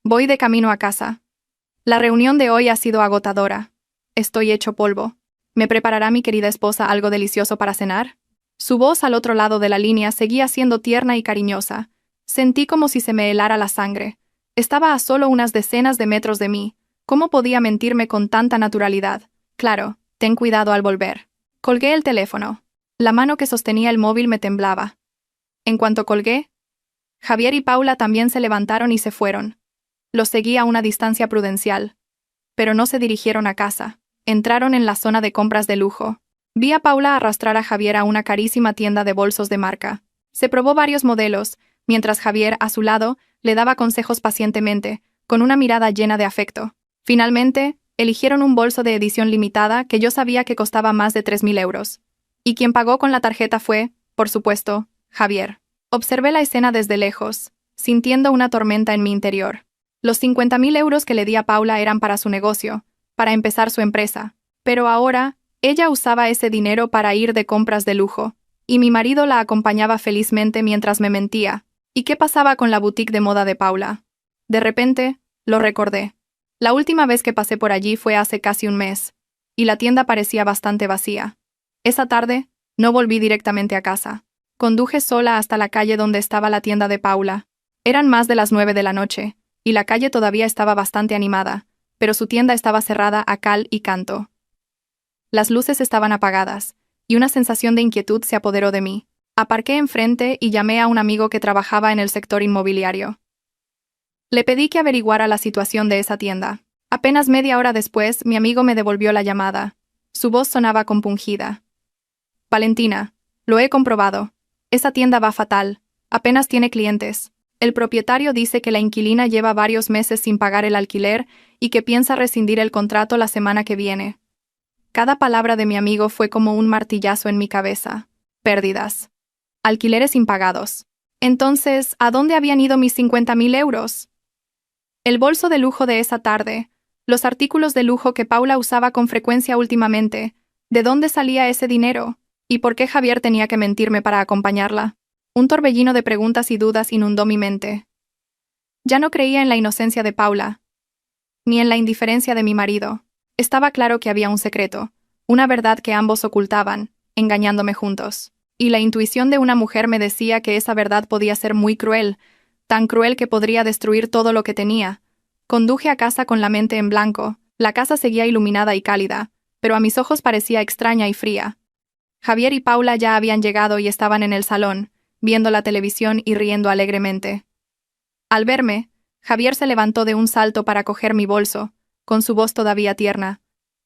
Voy de camino a casa. La reunión de hoy ha sido agotadora. Estoy hecho polvo. ¿Me preparará mi querida esposa algo delicioso para cenar?» Su voz al otro lado de la línea seguía siendo tierna y cariñosa. Sentí como si se me helara la sangre. Estaba a solo unas decenas de metros de mí. ¿Cómo podía mentirme con tanta naturalidad? Claro, ten cuidado al volver. Colgué el teléfono. La mano que sostenía el móvil me temblaba. En cuanto colgué, Javier y Paula también se levantaron y se fueron. Los seguí a una distancia prudencial. Pero no se dirigieron a casa. Entraron en la zona de compras de lujo. Vi a Paula arrastrar a Javier a una carísima tienda de bolsos de marca. Se probó varios modelos, mientras Javier, a su lado, le daba consejos pacientemente, con una mirada llena de afecto. Finalmente, eligieron un bolso de edición limitada que yo sabía que costaba más de 3.000 euros. Y quien pagó con la tarjeta fue, por supuesto, Javier. Observé la escena desde lejos, sintiendo una tormenta en mi interior. Los 50.000 euros que le di a Paula eran para su negocio, para empezar su empresa. Pero ahora, ella usaba ese dinero para ir de compras de lujo, y mi marido la acompañaba felizmente mientras me mentía. ¿Y qué pasaba con la boutique de moda de Paula? De repente, lo recordé. La última vez que pasé por allí fue hace casi un mes, y la tienda parecía bastante vacía. Esa tarde, no volví directamente a casa. Conduje sola hasta la calle donde estaba la tienda de Paula. Eran más de las 9 de la noche, y la calle todavía estaba bastante animada, pero su tienda estaba cerrada a cal y canto. Las luces estaban apagadas, y una sensación de inquietud se apoderó de mí. Aparqué enfrente y llamé a un amigo que trabajaba en el sector inmobiliario. Le pedí que averiguara la situación de esa tienda. Apenas media hora después, mi amigo me devolvió la llamada. Su voz sonaba compungida. «Valentina, lo he comprobado. Esa tienda va fatal. Apenas tiene clientes. El propietario dice que la inquilina lleva varios meses sin pagar el alquiler y que piensa rescindir el contrato la semana que viene. Cada palabra de mi amigo fue como un martillazo en mi cabeza. Pérdidas. Alquileres impagados. Entonces, ¿a dónde habían ido mis 50.000 euros? El bolso de lujo de esa tarde, los artículos de lujo que Paula usaba con frecuencia últimamente, ¿de dónde salía ese dinero? ¿Y por qué Javier tenía que mentirme para acompañarla? Un torbellino de preguntas y dudas inundó mi mente. Ya no creía en la inocencia de Paula, ni en la indiferencia de mi marido. Estaba claro que había un secreto, una verdad que ambos ocultaban, engañándome juntos. Y la intuición de una mujer me decía que esa verdad podía ser muy cruel, tan cruel que podría destruir todo lo que tenía. Conduje a casa con la mente en blanco. La casa seguía iluminada y cálida, pero a mis ojos parecía extraña y fría. Javier y Paula ya habían llegado y estaban en el salón, viendo la televisión y riendo alegremente. Al verme, Javier se levantó de un salto para coger mi bolso, con su voz todavía tierna.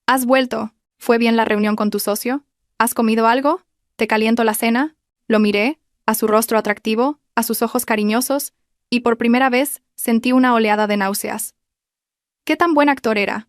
¿Has vuelto? ¿Fue bien la reunión con tu socio? ¿Has comido algo? ¿Te caliento la cena? Lo miré, a su rostro atractivo, a sus ojos cariñosos, y por primera vez sentí una oleada de náuseas. ¿Qué tan buen actor era?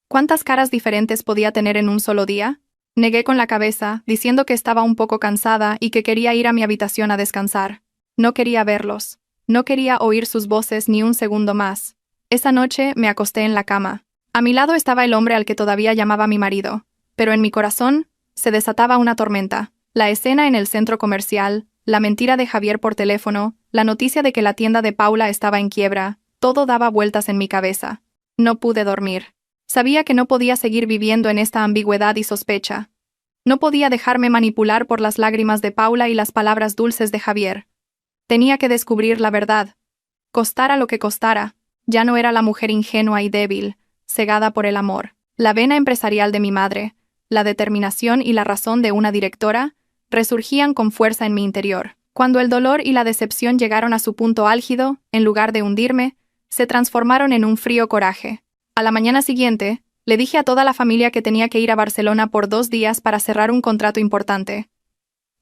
¿Cuántas caras diferentes podía tener en un solo día? Negué con la cabeza, diciendo que estaba un poco cansada y que quería ir a mi habitación a descansar. No quería verlos. No quería oír sus voces ni un segundo más. Esa noche me acosté en la cama. A mi lado estaba el hombre al que todavía llamaba mi marido, pero en mi corazón se desataba una tormenta. La escena en el centro comercial, la mentira de Javier por teléfono, la noticia de que la tienda de Paula estaba en quiebra, todo daba vueltas en mi cabeza. No pude dormir. Sabía que no podía seguir viviendo en esta ambigüedad y sospecha. No podía dejarme manipular por las lágrimas de Paula y las palabras dulces de Javier. Tenía que descubrir la verdad. Costara lo que costara, ya no era la mujer ingenua y débil, cegada por el amor. La vena empresarial de mi madre, la determinación y la razón de una directora, resurgían con fuerza en mi interior. Cuando el dolor y la decepción llegaron a su punto álgido, en lugar de hundirme, se transformaron en un frío coraje. A la mañana siguiente, le dije a toda la familia que tenía que ir a Barcelona por 2 días para cerrar un contrato importante.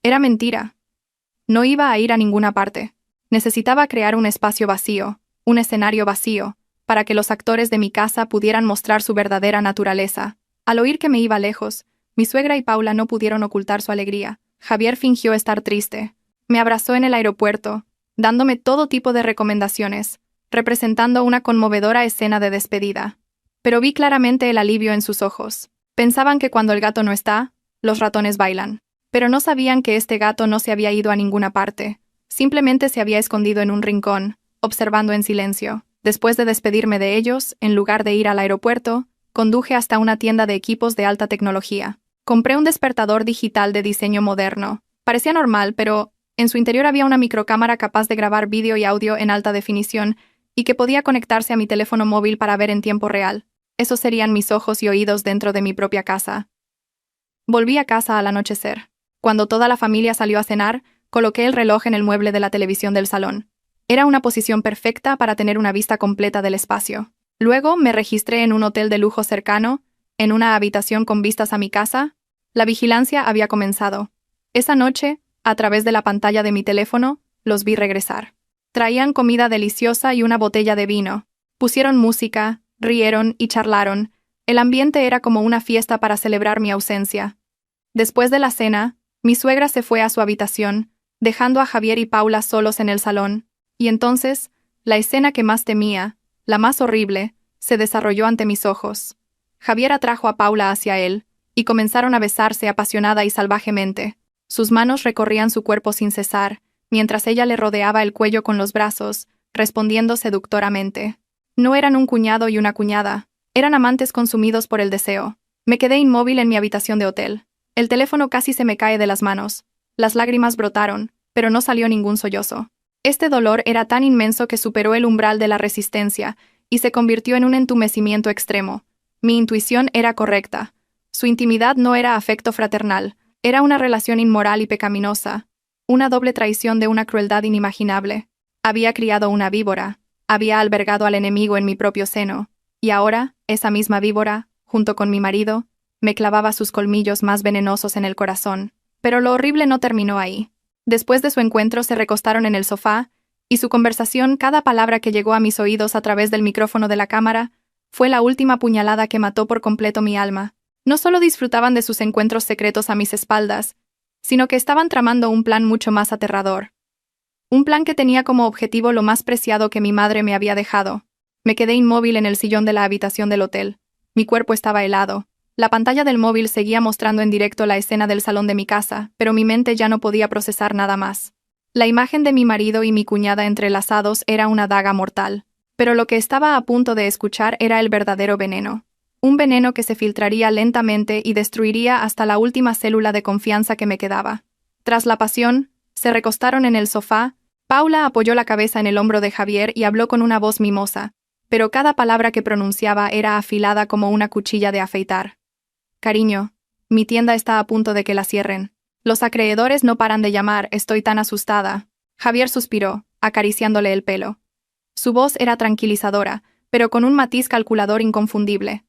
Era mentira. No iba a ir a ninguna parte. Necesitaba crear un espacio vacío, un escenario vacío, para que los actores de mi casa pudieran mostrar su verdadera naturaleza. Al oír que me iba lejos, mi suegra y Paula no pudieron ocultar su alegría. Javier fingió estar triste. Me abrazó en el aeropuerto, dándome todo tipo de recomendaciones, representando una conmovedora escena de despedida. Pero vi claramente el alivio en sus ojos. Pensaban que cuando el gato no está, los ratones bailan. Pero no sabían que este gato no se había ido a ninguna parte. Simplemente se había escondido en un rincón, observando en silencio. Después de despedirme de ellos, en lugar de ir al aeropuerto, conduje hasta una tienda de equipos de alta tecnología. Compré un despertador digital de diseño moderno. Parecía normal, pero en su interior había una microcámara capaz de grabar vídeo y audio en alta definición y que podía conectarse a mi teléfono móvil para ver en tiempo real. Esos serían mis ojos y oídos dentro de mi propia casa. Volví a casa al anochecer. Cuando toda la familia salió a cenar, coloqué el reloj en el mueble de la televisión del salón. Era una posición perfecta para tener una vista completa del espacio. Luego me registré en un hotel de lujo cercano, en una habitación con vistas a mi casa. La vigilancia había comenzado. Esa noche, a través de la pantalla de mi teléfono, los vi regresar. Traían comida deliciosa y una botella de vino. Pusieron música, rieron y charlaron. El ambiente era como una fiesta para celebrar mi ausencia. Después de la cena, mi suegra se fue a su habitación, dejando a Javier y Paula solos en el salón, y entonces, la escena que más temía, la más horrible, se desarrolló ante mis ojos. Javier atrajo a Paula hacia él, y comenzaron a besarse apasionada y salvajemente. Sus manos recorrían su cuerpo sin cesar, mientras ella le rodeaba el cuello con los brazos, respondiendo seductoramente. No eran un cuñado y una cuñada, eran amantes consumidos por el deseo. Me quedé inmóvil en mi habitación de hotel. El teléfono casi se me cae de las manos. Las lágrimas brotaron, pero no salió ningún sollozo. Este dolor era tan inmenso que superó el umbral de la resistencia y se convirtió en un entumecimiento extremo. Mi intuición era correcta. Su intimidad no era afecto fraternal, era una relación inmoral y pecaminosa, una doble traición de una crueldad inimaginable. Había criado una víbora, había albergado al enemigo en mi propio seno, y ahora, esa misma víbora, junto con mi marido, me clavaba sus colmillos más venenosos en el corazón. Pero lo horrible no terminó ahí. Después de su encuentro se recostaron en el sofá, y su conversación, cada palabra que llegó a mis oídos a través del micrófono de la cámara, fue la última puñalada que mató por completo mi alma. No solo disfrutaban de sus encuentros secretos a mis espaldas, sino que estaban tramando un plan mucho más aterrador. Un plan que tenía como objetivo lo más preciado que mi madre me había dejado. Me quedé inmóvil en el sillón de la habitación del hotel. Mi cuerpo estaba helado. La pantalla del móvil seguía mostrando en directo la escena del salón de mi casa, pero mi mente ya no podía procesar nada más. La imagen de mi marido y mi cuñada entrelazados era una daga mortal, pero lo que estaba a punto de escuchar era el verdadero veneno. Un veneno que se filtraría lentamente y destruiría hasta la última célula de confianza que me quedaba. Tras la pasión, se recostaron en el sofá. Paula apoyó la cabeza en el hombro de Javier y habló con una voz mimosa, pero cada palabra que pronunciaba era afilada como una cuchilla de afeitar. Cariño, mi tienda está a punto de que la cierren. Los acreedores no paran de llamar, estoy tan asustada. Javier suspiró, acariciándole el pelo. Su voz era tranquilizadora, pero con un matiz calculador inconfundible.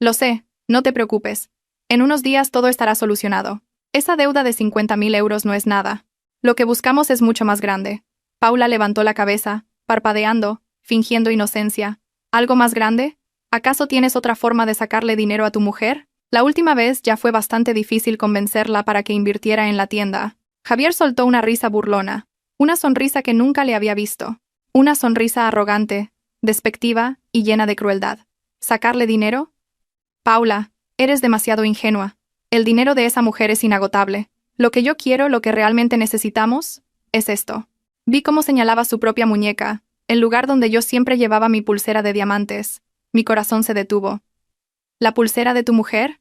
Lo sé, no te preocupes. En unos días todo estará solucionado. Esa deuda de 50.000 euros no es nada. Lo que buscamos es mucho más grande. Paula levantó la cabeza, parpadeando, fingiendo inocencia. ¿Algo más grande? ¿Acaso tienes otra forma de sacarle dinero a tu mujer? La última vez ya fue bastante difícil convencerla para que invirtiera en la tienda. Javier soltó una risa burlona, una sonrisa que nunca le había visto. Una sonrisa arrogante, despectiva y llena de crueldad. ¿Sacarle dinero? Paula, eres demasiado ingenua. El dinero de esa mujer es inagotable. Lo que yo quiero, lo que realmente necesitamos, es esto. Vi cómo señalaba su propia muñeca, el lugar donde yo siempre llevaba mi pulsera de diamantes. Mi corazón se detuvo. ¿La pulsera de tu mujer?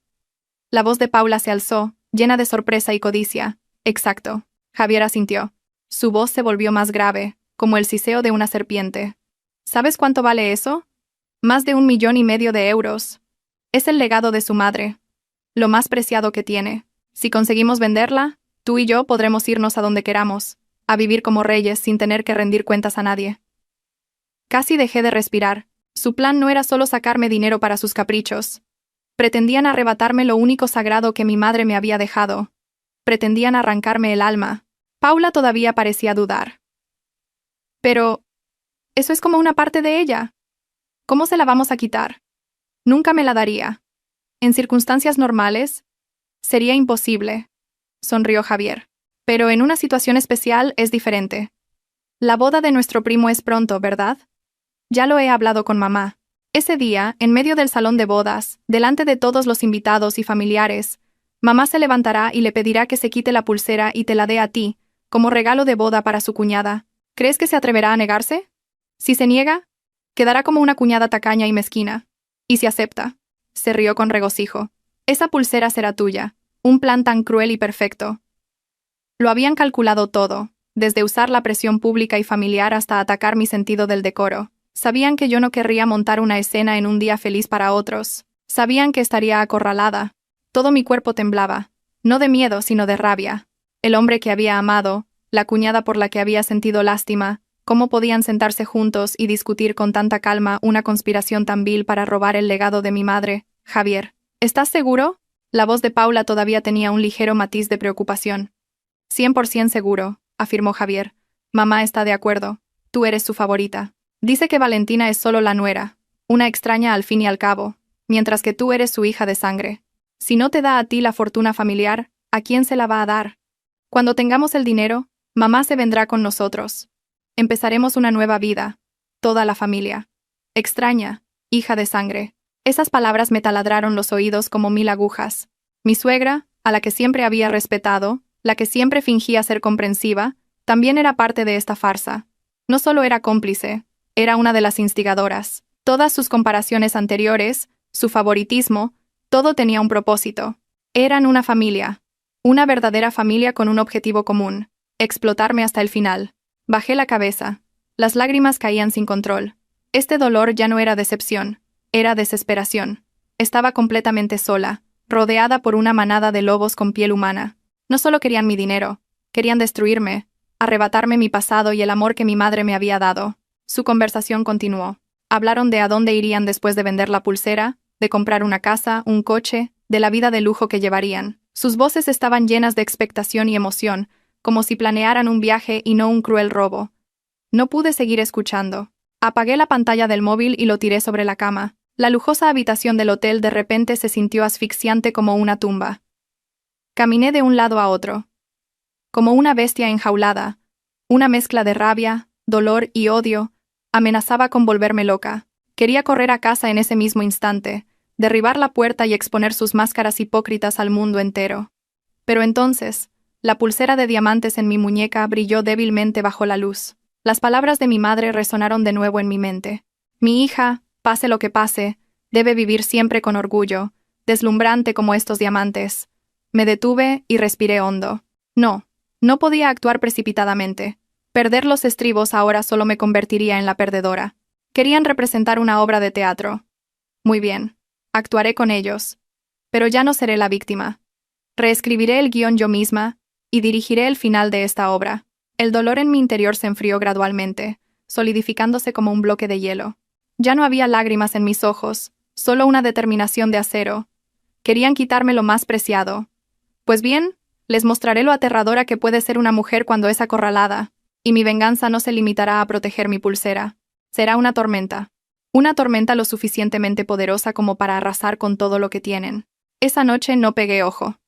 La voz de Paula se alzó, llena de sorpresa y codicia. Exacto. Javier asintió. Su voz se volvió más grave, como el siseo de una serpiente. ¿Sabes cuánto vale eso? Más de 1,5 millones de euros. Es el legado de su madre. Lo más preciado que tiene. Si conseguimos venderla, tú y yo podremos irnos a donde queramos, a vivir como reyes sin tener que rendir cuentas a nadie. Casi dejé de respirar. Su plan no era solo sacarme dinero para sus caprichos. Pretendían arrebatarme lo único sagrado que mi madre me había dejado. Pretendían arrancarme el alma. Paula todavía parecía dudar. Pero, eso es como una parte de ella. ¿Cómo se la vamos a quitar? Nunca me la daría. En circunstancias normales, sería imposible, sonrió Javier. Pero en una situación especial es diferente. La boda de nuestro primo es pronto, ¿verdad? Ya lo he hablado con mamá. Ese día, en medio del salón de bodas, delante de todos los invitados y familiares, mamá se levantará y le pedirá que se quite la pulsera y te la dé a ti, como regalo de boda para su cuñada. ¿Crees que se atreverá a negarse? Si se niega, quedará como una cuñada tacaña y mezquina. ¿Y si acepta? Se rió con regocijo. Esa pulsera será tuya. Un plan tan cruel y perfecto. Lo habían calculado todo, desde usar la presión pública y familiar hasta atacar mi sentido del decoro. Sabían que yo no querría montar una escena en un día feliz para otros. Sabían que estaría acorralada. Todo mi cuerpo temblaba, no de miedo sino de rabia. El hombre que había amado, la cuñada por la que había sentido lástima, ¿cómo podían sentarse juntos y discutir con tanta calma una conspiración tan vil para robar el legado de mi madre? Javier, ¿estás seguro? La voz de Paula todavía tenía un ligero matiz de preocupación. 100% seguro, afirmó Javier. Mamá está de acuerdo. Tú eres su favorita. Dice que Valentina es solo la nuera, una extraña al fin y al cabo, mientras que tú eres su hija de sangre. Si no te da a ti la fortuna familiar, ¿a quién se la va a dar? Cuando tengamos el dinero, mamá se vendrá con nosotros. Empezaremos una nueva vida, toda la familia. Extraña, hija de sangre. Esas palabras me taladraron los oídos como 1000 agujas. Mi suegra, a la que siempre había respetado, la que siempre fingía ser comprensiva, también era parte de esta farsa. No solo era cómplice, era una de las instigadoras. Todas sus comparaciones anteriores, su favoritismo, todo tenía un propósito. Eran una familia. Una verdadera familia con un objetivo común. Explotarme hasta el final. Bajé la cabeza. Las lágrimas caían sin control. Este dolor ya no era decepción. Era desesperación. Estaba completamente sola, rodeada por una manada de lobos con piel humana. No solo querían mi dinero, querían destruirme, arrebatarme mi pasado y el amor que mi madre me había dado. Su conversación continuó. Hablaron de a dónde irían después de vender la pulsera, de comprar una casa, un coche, de la vida de lujo que llevarían. Sus voces estaban llenas de expectación y emoción, como si planearan un viaje y no un cruel robo. No pude seguir escuchando. Apagué la pantalla del móvil y lo tiré sobre la cama. La lujosa habitación del hotel de repente se sintió asfixiante como una tumba. Caminé de un lado a otro. Como una bestia enjaulada, una mezcla de rabia, dolor y odio, amenazaba con volverme loca. Quería correr a casa en ese mismo instante, derribar la puerta y exponer sus máscaras hipócritas al mundo entero. Pero entonces, la pulsera de diamantes en mi muñeca brilló débilmente bajo la luz. Las palabras de mi madre resonaron de nuevo en mi mente. Mi hija, pase lo que pase, debe vivir siempre con orgullo, deslumbrante como estos diamantes. Me detuve y respiré hondo. No podía actuar precipitadamente. Perder los estribos ahora solo me convertiría en la perdedora. Querían representar una obra de teatro. Muy bien. Actuaré con ellos. Pero ya no seré la víctima. Reescribiré el guión yo misma y dirigiré el final de esta obra. El dolor en mi interior se enfrió gradualmente, solidificándose como un bloque de hielo. Ya no había lágrimas en mis ojos, solo una determinación de acero. Querían quitarme lo más preciado. Pues bien, les mostraré lo aterradora que puede ser una mujer cuando es acorralada, y mi venganza no se limitará a proteger mi pulsera. Será una tormenta. Una tormenta lo suficientemente poderosa como para arrasar con todo lo que tienen. Esa noche no pegué ojo.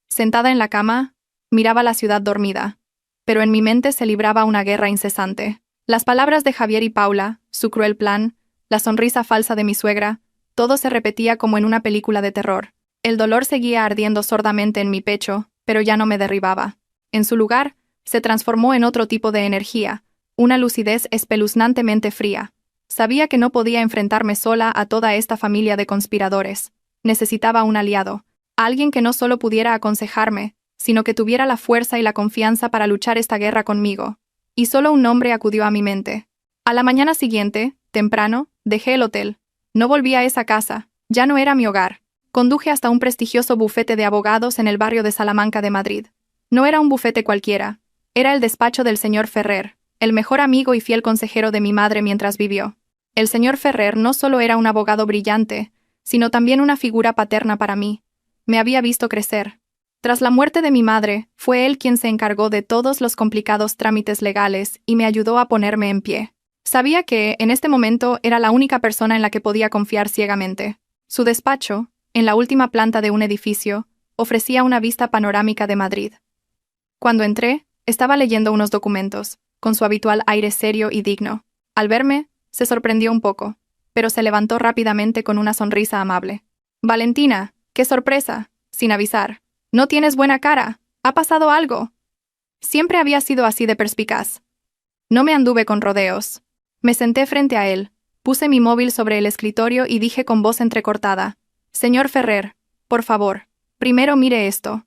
Sentada en la cama, miraba la ciudad dormida, pero en mi mente se libraba una guerra incesante. Las palabras de Javier y Paula, su cruel plan, la sonrisa falsa de mi suegra, todo se repetía como en una película de terror. El dolor seguía ardiendo sordamente en mi pecho, pero ya no me derribaba. En su lugar, se transformó en otro tipo de energía, una lucidez espeluznantemente fría. Sabía que no podía enfrentarme sola a toda esta familia de conspiradores. Necesitaba un aliado, alguien que no solo pudiera aconsejarme, sino que tuviera la fuerza y la confianza para luchar esta guerra conmigo. Y solo un nombre acudió a mi mente. A la mañana siguiente, temprano, dejé el hotel. No volví a esa casa, ya no era mi hogar. Conduje hasta un prestigioso bufete de abogados en el barrio de Salamanca de Madrid. No era un bufete cualquiera, era el despacho del señor Ferrer, el mejor amigo y fiel consejero de mi madre mientras vivió. El señor Ferrer no solo era un abogado brillante, sino también una figura paterna para mí. Me había visto crecer. Tras la muerte de mi madre, fue él quien se encargó de todos los complicados trámites legales y me ayudó a ponerme en pie. Sabía que, en este momento, era la única persona en la que podía confiar ciegamente. Su despacho, en la última planta de un edificio, ofrecía una vista panorámica de Madrid. Cuando entré, estaba leyendo unos documentos, con su habitual aire serio y digno. Al verme, se sorprendió un poco, pero se levantó rápidamente con una sonrisa amable. «Valentina, qué sorpresa, sin avisar. No tienes buena cara, ¿ha pasado algo?» Siempre había sido así de perspicaz. No me anduve con rodeos. Me senté frente a él, puse mi móvil sobre el escritorio y dije con voz entrecortada: «Señor Ferrer, por favor, primero mire esto».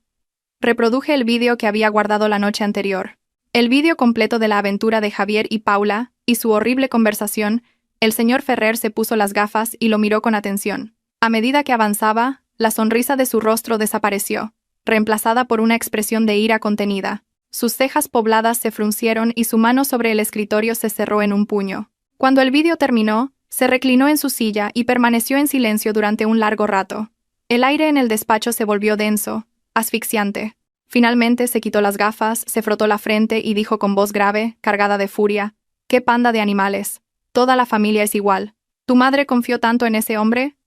Reproduje el vídeo que había guardado la noche anterior. El vídeo completo de la aventura de Javier y Paula, y su horrible conversación. El señor Ferrer se puso las gafas y lo miró con atención. A medida que avanzaba, la sonrisa de su rostro desapareció, reemplazada por una expresión de ira contenida. Sus cejas pobladas se fruncieron y su mano sobre el escritorio se cerró en un puño. Cuando el vídeo terminó, se reclinó en su silla y permaneció en silencio durante un largo rato. El aire en el despacho se volvió denso, asfixiante. Finalmente se quitó las gafas, se frotó la frente y dijo con voz grave, cargada de furia: «¡Qué panda de animales! Toda la familia es igual. ¿Tu madre confió tanto en ese hombre?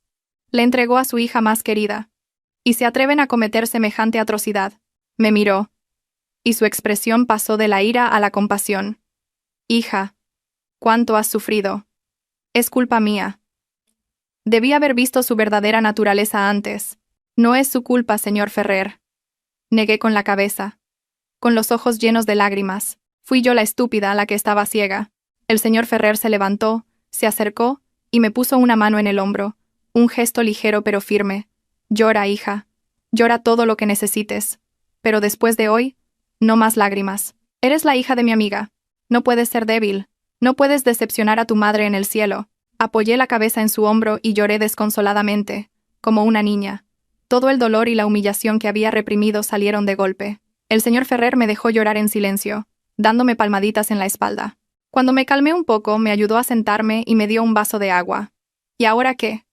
Le entregó a su hija más querida. ¿Y se atreven a cometer semejante atrocidad?» Me miró, y su expresión pasó de la ira a la compasión. «Hija, ¿cuánto has sufrido? Es culpa mía. Debí haber visto su verdadera naturaleza antes. No es su culpa, señor Ferrer». Negué con la cabeza. Con los ojos llenos de lágrimas. Fui yo la estúpida, la que estaba ciega. El señor Ferrer se levantó, se acercó, y me puso una mano en el hombro, un gesto ligero pero firme. «Llora, hija. Llora todo lo que necesites. Pero después de hoy, no más lágrimas. Eres la hija de mi amiga. No puedes ser débil. No puedes decepcionar a tu madre en el cielo». Apoyé la cabeza en su hombro y lloré desconsoladamente, como una niña. Todo el dolor y la humillación que había reprimido salieron de golpe. El señor Ferrer me dejó llorar en silencio, dándome palmaditas en la espalda. Cuando me calmé un poco, me ayudó a sentarme y me dio un vaso de agua. «¿Y ahora qué?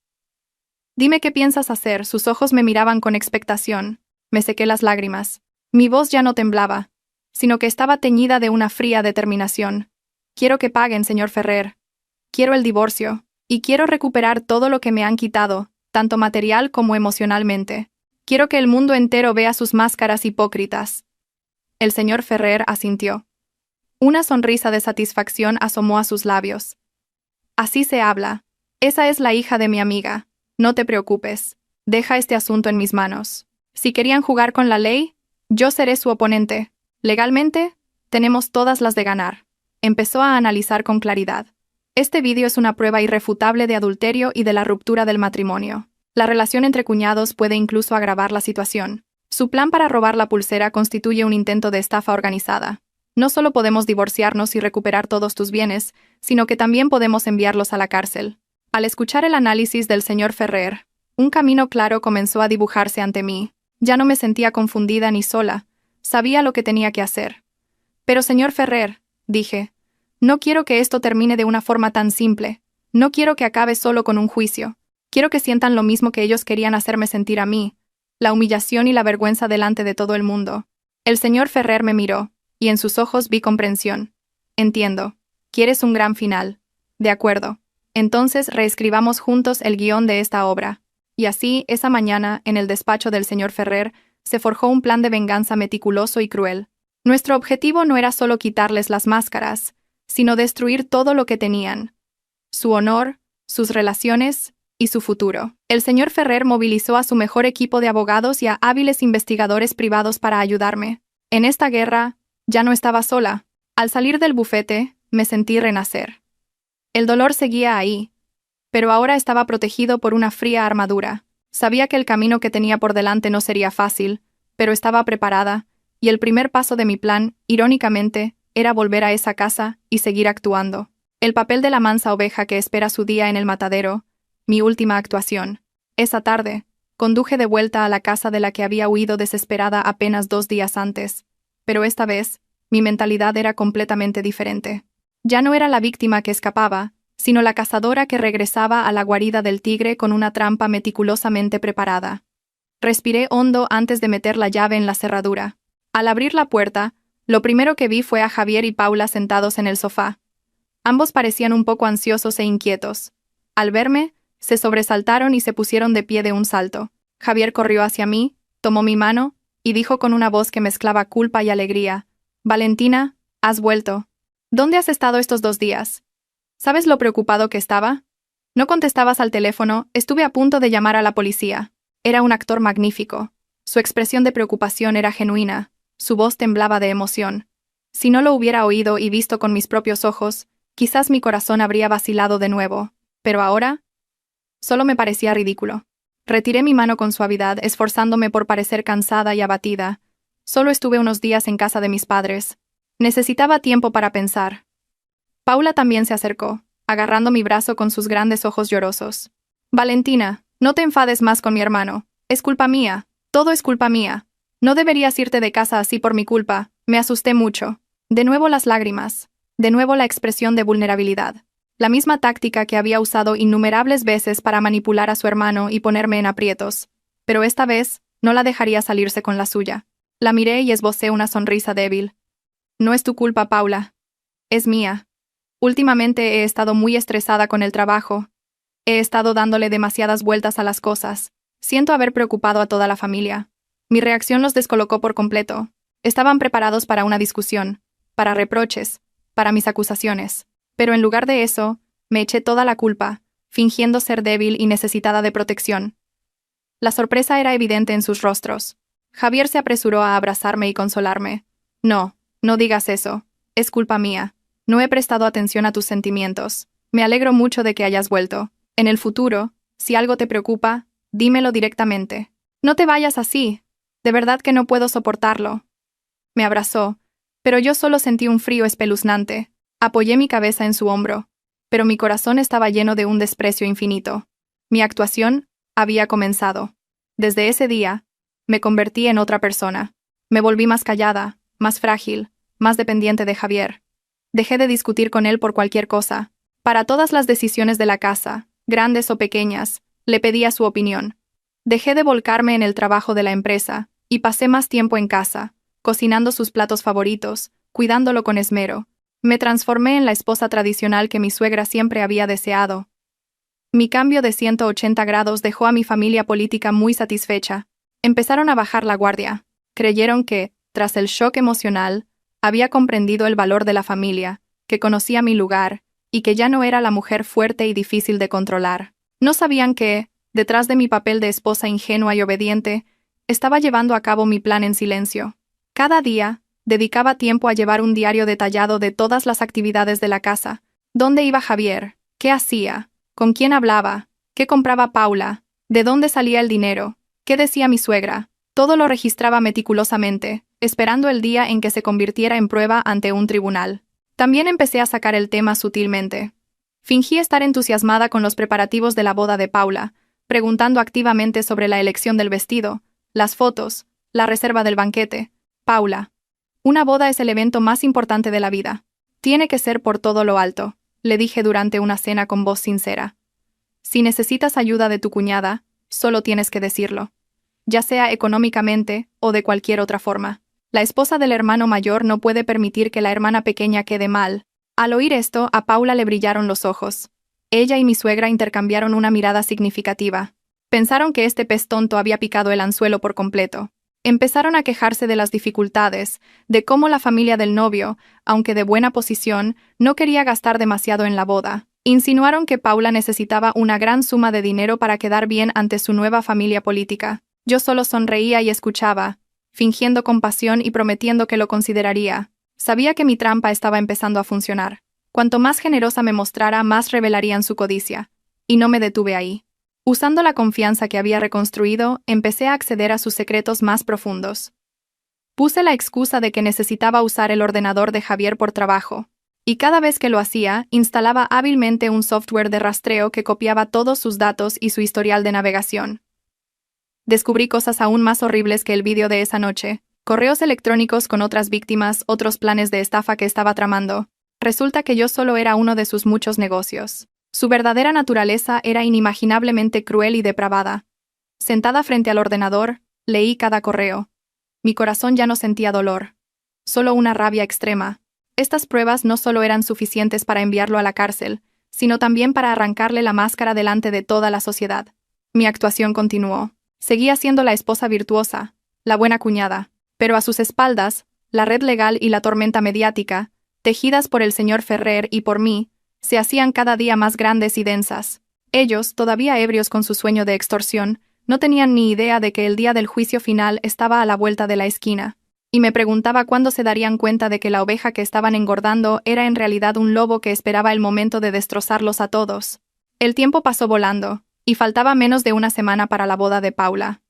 Dime qué piensas hacer». Sus ojos me miraban con expectación. Me sequé las lágrimas. Mi voz ya no temblaba. sino que estaba teñida de una fría determinación. Quiero que paguen, señor Ferrer. Quiero el divorcio. Y quiero recuperar todo lo que me han quitado, tanto material como emocionalmente. Quiero que el mundo entero vea sus máscaras hipócritas. El señor Ferrer asintió. Una sonrisa de satisfacción asomó a sus labios. Así se habla. Esa es la hija de mi amiga. No te preocupes. Deja este asunto en mis manos. Si querían jugar con la ley, yo seré su oponente. Legalmente, tenemos todas las de ganar. Empezó a analizar con claridad. Este vídeo es una prueba irrefutable de adulterio y de la ruptura del matrimonio. La relación entre cuñados puede incluso agravar la situación. Su plan para robar la pulsera constituye un intento de estafa organizada. No solo podemos divorciarnos y recuperar todos tus bienes, sino que también podemos enviarlos a la cárcel. Al escuchar el análisis del señor Ferrer, un camino claro comenzó a dibujarse ante mí. Ya no me sentía confundida ni sola. Sabía lo que tenía que hacer. Pero señor Ferrer, dije, no quiero que esto termine de una forma tan simple. No quiero que acabe solo con un juicio. Quiero que sientan lo mismo que ellos querían hacerme sentir a mí, la humillación y la vergüenza delante de todo el mundo. El señor Ferrer me miró, y en sus ojos vi comprensión. Entiendo. Quieres un gran final. De acuerdo. Entonces reescribamos juntos el guión de esta obra. Y así, esa mañana, en el despacho del señor Ferrer, se forjó un plan de venganza meticuloso y cruel. Nuestro objetivo no era solo quitarles las máscaras, sino destruir todo lo que tenían. Su honor, sus relaciones y su futuro. El señor Ferrer movilizó a su mejor equipo de abogados y a hábiles investigadores privados para ayudarme. En esta guerra, ya no estaba sola. Al salir del bufete, me sentí renacer. El dolor seguía ahí, pero ahora estaba protegido por una fría armadura. Sabía que el camino que tenía por delante no sería fácil, pero estaba preparada, y el primer paso de mi plan, irónicamente, era volver a esa casa y seguir actuando. El papel de la mansa oveja que espera su día en el matadero, mi última actuación. Esa tarde, conduje de vuelta a la casa de la que había huido desesperada apenas 2 días antes, pero esta vez, mi mentalidad era completamente diferente. Ya no era la víctima que escapaba, sino la cazadora que regresaba a la guarida del tigre con una trampa meticulosamente preparada. Respiré hondo antes de meter la llave en la cerradura. Al abrir la puerta, lo primero que vi fue a Javier y Paula sentados en el sofá. Ambos parecían un poco ansiosos e inquietos. Al verme, se sobresaltaron y se pusieron de pie de un salto. Javier corrió hacia mí, tomó mi mano, y dijo con una voz que mezclaba culpa y alegría: «Valentina, has vuelto. ¿Dónde has estado estos 2 días? ¿Sabes lo preocupado que estaba? No contestabas al teléfono, estuve a punto de llamar a la policía». Era un actor magnífico. Su expresión de preocupación era genuina. Su voz temblaba de emoción. Si no lo hubiera oído y visto con mis propios ojos, quizás mi corazón habría vacilado de nuevo. Pero ahora, solo me parecía ridículo. Retiré mi mano con suavidad, esforzándome por parecer cansada y abatida. Solo estuve unos días en casa de mis padres. Necesitaba tiempo para pensar. Paula también se acercó, agarrando mi brazo con sus grandes ojos llorosos. «Valentina, no te enfades más con mi hermano. Es culpa mía. Todo es culpa mía. No deberías irte de casa así por mi culpa. Me asusté mucho». De nuevo las lágrimas. De nuevo la expresión de vulnerabilidad. La misma táctica que había usado innumerables veces para manipular a su hermano y ponerme en aprietos. Pero esta vez, no la dejaría salirse con la suya. La miré y esbocé una sonrisa débil. «No es tu culpa, Paula. Es mía. Últimamente he estado muy estresada con el trabajo. He estado dándole demasiadas vueltas a las cosas. Siento haber preocupado a toda la familia». Mi reacción los descolocó por completo. Estaban preparados para una discusión, para reproches, para mis acusaciones. Pero en lugar de eso, me eché toda la culpa, fingiendo ser débil y necesitada de protección. La sorpresa era evidente en sus rostros. Javier se apresuró a abrazarme y consolarme. «No, no digas eso. Es culpa mía. No he prestado atención a tus sentimientos. Me alegro mucho de que hayas vuelto. En el futuro, si algo te preocupa, dímelo directamente. No te vayas así. De verdad que no puedo soportarlo». Me abrazó, pero yo solo sentí un frío espeluznante. Apoyé mi cabeza en su hombro, pero mi corazón estaba lleno de un desprecio infinito. Mi actuación había comenzado. Desde ese día, me convertí en otra persona. Me volví más callada, más frágil, más dependiente de Javier. Dejé de discutir con él por cualquier cosa. Para todas las decisiones de la casa, grandes o pequeñas, le pedía su opinión. Dejé de volcarme en el trabajo de la empresa, y pasé más tiempo en casa, cocinando sus platos favoritos, cuidándolo con esmero. Me transformé en la esposa tradicional que mi suegra siempre había deseado. Mi cambio de 180 grados dejó a mi familia política muy satisfecha. Empezaron a bajar la guardia. Creyeron que, tras el shock emocional, había comprendido el valor de la familia, que conocía mi lugar, y que ya no era la mujer fuerte y difícil de controlar. No sabían que, detrás de mi papel de esposa ingenua y obediente, estaba llevando a cabo mi plan en silencio. Cada día, dedicaba tiempo a llevar un diario detallado de todas las actividades de la casa. ¿Dónde iba Javier? ¿Qué hacía? ¿Con quién hablaba? ¿Qué compraba Paula? ¿De dónde salía el dinero? ¿Qué decía mi suegra? Todo lo registraba meticulosamente, esperando el día en que se convirtiera en prueba ante un tribunal. También empecé a sacar el tema sutilmente. Fingí estar entusiasmada con los preparativos de la boda de Paula, preguntando activamente sobre la elección del vestido, las fotos, la reserva del banquete. Paula. Una boda es el evento más importante de la vida. Tiene que ser por todo lo alto, le dije durante una cena con voz sincera. Si necesitas ayuda de tu cuñada, solo tienes que decirlo. Ya sea económicamente o de cualquier otra forma. La esposa del hermano mayor no puede permitir que la hermana pequeña quede mal. Al oír esto, a Paula le brillaron los ojos. Ella y mi suegra intercambiaron una mirada significativa. Pensaron que este pez tonto había picado el anzuelo por completo. Empezaron a quejarse de las dificultades, de cómo la familia del novio, aunque de buena posición, no quería gastar demasiado en la boda. Insinuaron que Paula necesitaba una gran suma de dinero para quedar bien ante su nueva familia política. Yo solo sonreía y escuchaba, fingiendo compasión y prometiendo que lo consideraría. Sabía que mi trampa estaba empezando a funcionar. Cuanto más generosa me mostrara, más revelarían su codicia. Y no me detuve ahí. Usando la confianza que había reconstruido, empecé a acceder a sus secretos más profundos. Puse la excusa de que necesitaba usar el ordenador de Javier por trabajo. Y cada vez que lo hacía, instalaba hábilmente un software de rastreo que copiaba todos sus datos y su historial de navegación. Descubrí cosas aún más horribles que el vídeo de esa noche. Correos electrónicos con otras víctimas, otros planes de estafa que estaba tramando. Resulta que yo solo era uno de sus muchos negocios. Su verdadera naturaleza era inimaginablemente cruel y depravada. Sentada frente al ordenador, leí cada correo. Mi corazón ya no sentía dolor. Solo una rabia extrema. Estas pruebas no solo eran suficientes para enviarlo a la cárcel, sino también para arrancarle la máscara delante de toda la sociedad. Mi actuación continuó. Seguía siendo la esposa virtuosa, la buena cuñada, pero a sus espaldas, la red legal y la tormenta mediática, tejidas por el señor Ferrer y por mí, se hacían cada día más grandes y densas. Ellos, todavía ebrios con su sueño de extorsión, no tenían ni idea de que el día del juicio final estaba a la vuelta de la esquina, y me preguntaba cuándo se darían cuenta de que la oveja que estaban engordando era en realidad un lobo que esperaba el momento de destrozarlos a todos. El tiempo pasó volando, y faltaba menos de una semana para la boda de Paula.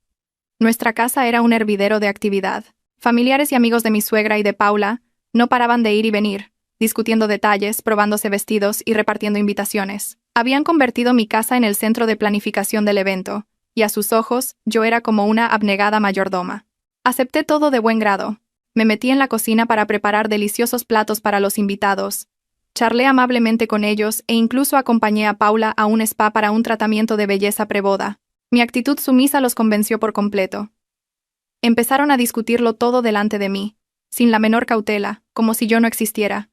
Nuestra casa era un hervidero de actividad. Familiares y amigos de mi suegra y de Paula no paraban de ir y venir, discutiendo detalles, probándose vestidos y repartiendo invitaciones. Habían convertido mi casa en el centro de planificación del evento, y a sus ojos, yo era como una abnegada mayordoma. Acepté todo de buen grado. Me metí en la cocina para preparar deliciosos platos para los invitados. Charlé amablemente con ellos e incluso acompañé a Paula a un spa para un tratamiento de belleza preboda. Mi actitud sumisa los convenció por completo. Empezaron a discutirlo todo delante de mí, sin la menor cautela, como si yo no existiera.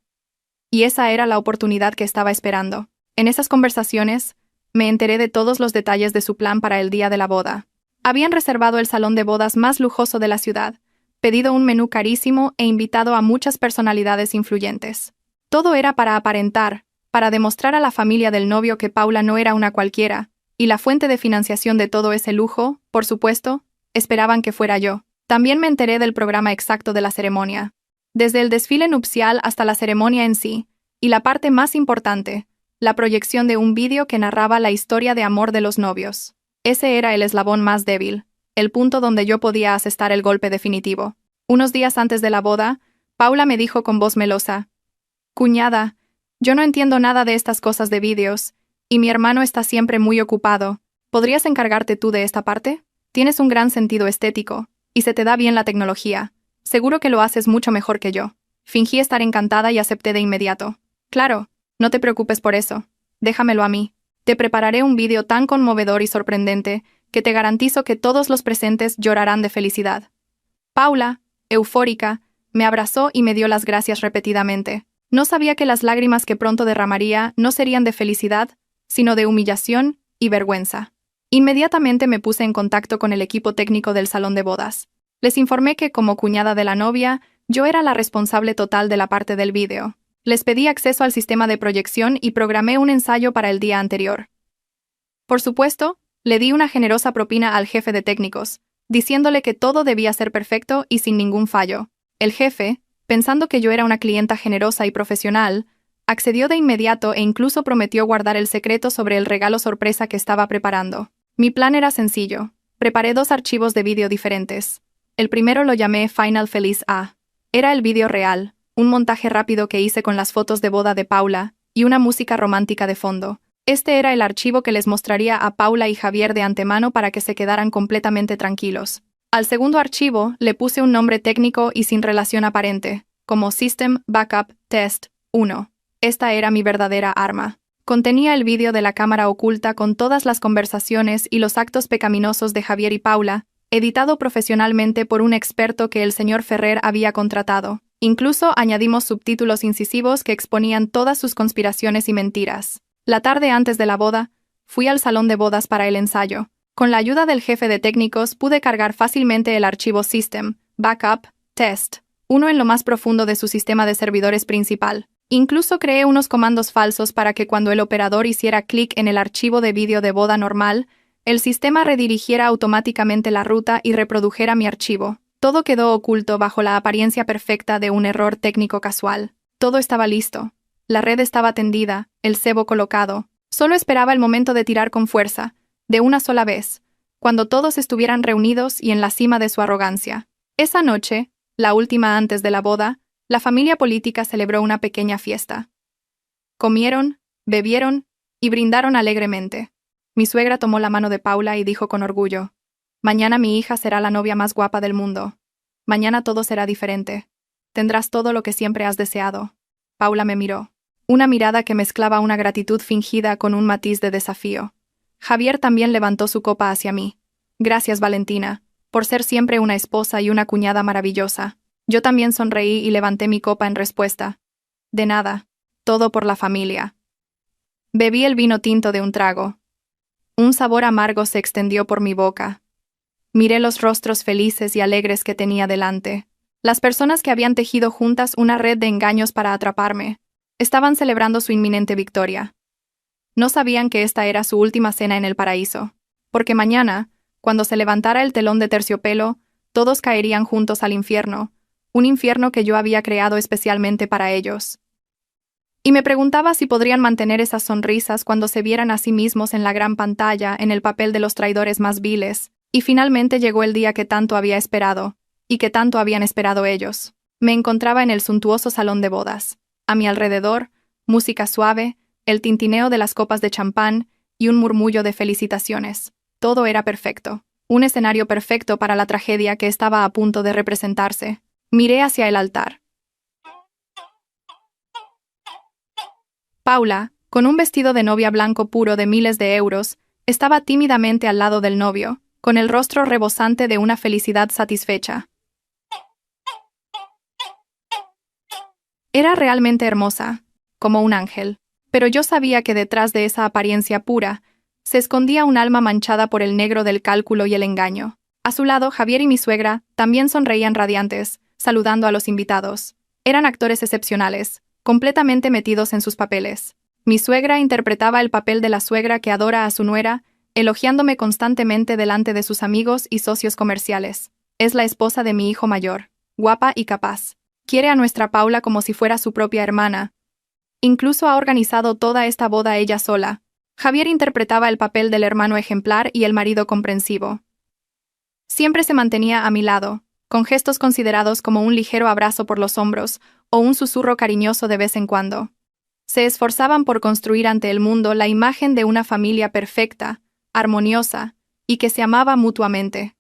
Y esa era la oportunidad que estaba esperando. En esas conversaciones, me enteré de todos los detalles de su plan para el día de la boda. Habían reservado el salón de bodas más lujoso de la ciudad, pedido un menú carísimo e invitado a muchas personalidades influyentes. Todo era para aparentar, para demostrar a la familia del novio que Paula no era una cualquiera, y la fuente de financiación de todo ese lujo, por supuesto, esperaban que fuera yo. También me enteré del programa exacto de la ceremonia. Desde el desfile nupcial hasta la ceremonia en sí, y la parte más importante, la proyección de un vídeo que narraba la historia de amor de los novios. Ese era el eslabón más débil, el punto donde yo podía asestar el golpe definitivo. Unos días antes de la boda, Paula me dijo con voz melosa: «Cuñada, yo no entiendo nada de estas cosas de vídeos, y mi hermano está siempre muy ocupado. ¿Podrías encargarte tú de esta parte? Tienes un gran sentido estético, y se te da bien la tecnología. Seguro que lo haces mucho mejor que yo». Fingí estar encantada y acepté de inmediato. «Claro, no te preocupes por eso. Déjamelo a mí. Te prepararé un vídeo tan conmovedor y sorprendente que te garantizo que todos los presentes llorarán de felicidad». Paula, Eufórica, me abrazó y me dio las gracias repetidamente. No sabía que las lágrimas que pronto derramaría no serían de felicidad, sino de humillación y vergüenza. Inmediatamente me puse en contacto con el equipo técnico del salón de bodas. Les informé que, como cuñada de la novia, yo era la responsable total de la parte del vídeo. Les pedí acceso al sistema de proyección y programé un ensayo para el día anterior. Por supuesto, le di una generosa propina al jefe de técnicos, diciéndole que todo debía ser perfecto y sin ningún fallo. El jefe, pensando que yo era una clienta generosa y profesional, accedió de inmediato e incluso prometió guardar el secreto sobre el regalo sorpresa que estaba preparando. Mi plan era sencillo. Preparé 2 archivos de vídeo diferentes. El primero lo llamé Final Feliz A. Era el vídeo real, un montaje rápido que hice con las fotos de boda de Paula y una música romántica de fondo. Este era el archivo que les mostraría a Paula y Javier de antemano para que se quedaran completamente tranquilos. Al segundo archivo le puse un nombre técnico y sin relación aparente, como System Backup Test 1. Esta era mi verdadera arma. Contenía el vídeo de la cámara oculta con todas las conversaciones y los actos pecaminosos de Javier y Paula, editado profesionalmente por un experto que el señor Ferrer había contratado. Incluso añadimos subtítulos incisivos que exponían todas sus conspiraciones y mentiras. La tarde antes de la boda, fui al salón de bodas para el ensayo. Con la ayuda del jefe de técnicos pude cargar fácilmente el archivo System, Backup, Test, 1 en lo más profundo de su sistema de servidores principal. Incluso creé unos comandos falsos para que cuando el operador hiciera clic en el archivo de vídeo de boda normal, el sistema redirigiera automáticamente la ruta y reprodujera mi archivo. Todo quedó oculto bajo la apariencia perfecta de un error técnico casual. Todo estaba listo. La red estaba tendida, el cebo colocado. Solo esperaba el momento de tirar con fuerza, de una sola vez, cuando todos estuvieran reunidos y en la cima de su arrogancia. Esa noche, la última antes de la boda, la familia política celebró una pequeña fiesta. Comieron, bebieron y brindaron alegremente. Mi suegra tomó la mano de Paula y dijo con orgullo: «Mañana mi hija será la novia más guapa del mundo. Mañana todo será diferente. Tendrás todo lo que siempre has deseado». Paula me miró. Una mirada que mezclaba una gratitud fingida con un matiz de desafío. Javier también levantó su copa hacia mí. «Gracias, Valentina, por ser siempre una esposa y una cuñada maravillosa». Yo también sonreí y levanté mi copa en respuesta. «De nada. Todo por la familia». Bebí el vino tinto de un trago. Un sabor amargo se extendió por mi boca. Miré los rostros felices y alegres que tenía delante. Las personas que habían tejido juntas una red de engaños para atraparme. Estaban celebrando su inminente victoria. No sabían que esta era su última cena en el paraíso, porque mañana, cuando se levantara el telón de terciopelo, todos caerían juntos al infierno, un infierno que yo había creado especialmente para ellos. Y me preguntaba si podrían mantener esas sonrisas cuando se vieran a sí mismos en la gran pantalla en el papel de los traidores más viles, y finalmente llegó el día que tanto había esperado, y que tanto habían esperado ellos. Me encontraba en el suntuoso salón de bodas. A mi alrededor, música suave, el tintineo de las copas de champán y un murmullo de felicitaciones. Todo era perfecto. Un escenario perfecto para la tragedia que estaba a punto de representarse. Miré hacia el altar. Paula, con un vestido de novia blanco puro de miles de euros, estaba tímidamente al lado del novio, con el rostro rebosante de una felicidad satisfecha. Era realmente hermosa, como un ángel, pero yo sabía que detrás de esa apariencia pura se escondía un alma manchada por el negro del cálculo y el engaño. A su lado, Javier y mi suegra también sonreían radiantes, saludando a los invitados. Eran actores excepcionales, completamente metidos en sus papeles. Mi suegra interpretaba el papel de la suegra que adora a su nuera, elogiándome constantemente delante de sus amigos y socios comerciales. Es la esposa de mi hijo mayor, guapa y capaz. Quiere a nuestra Paula como si fuera su propia hermana. Incluso ha organizado toda esta boda ella sola. Javier interpretaba el papel del hermano ejemplar y el marido comprensivo. Siempre se mantenía a mi lado, con gestos considerados como un ligero abrazo por los hombros o un susurro cariñoso de vez en cuando. Se esforzaban por construir ante el mundo la imagen de una familia perfecta, armoniosa, y que se amaba mutuamente.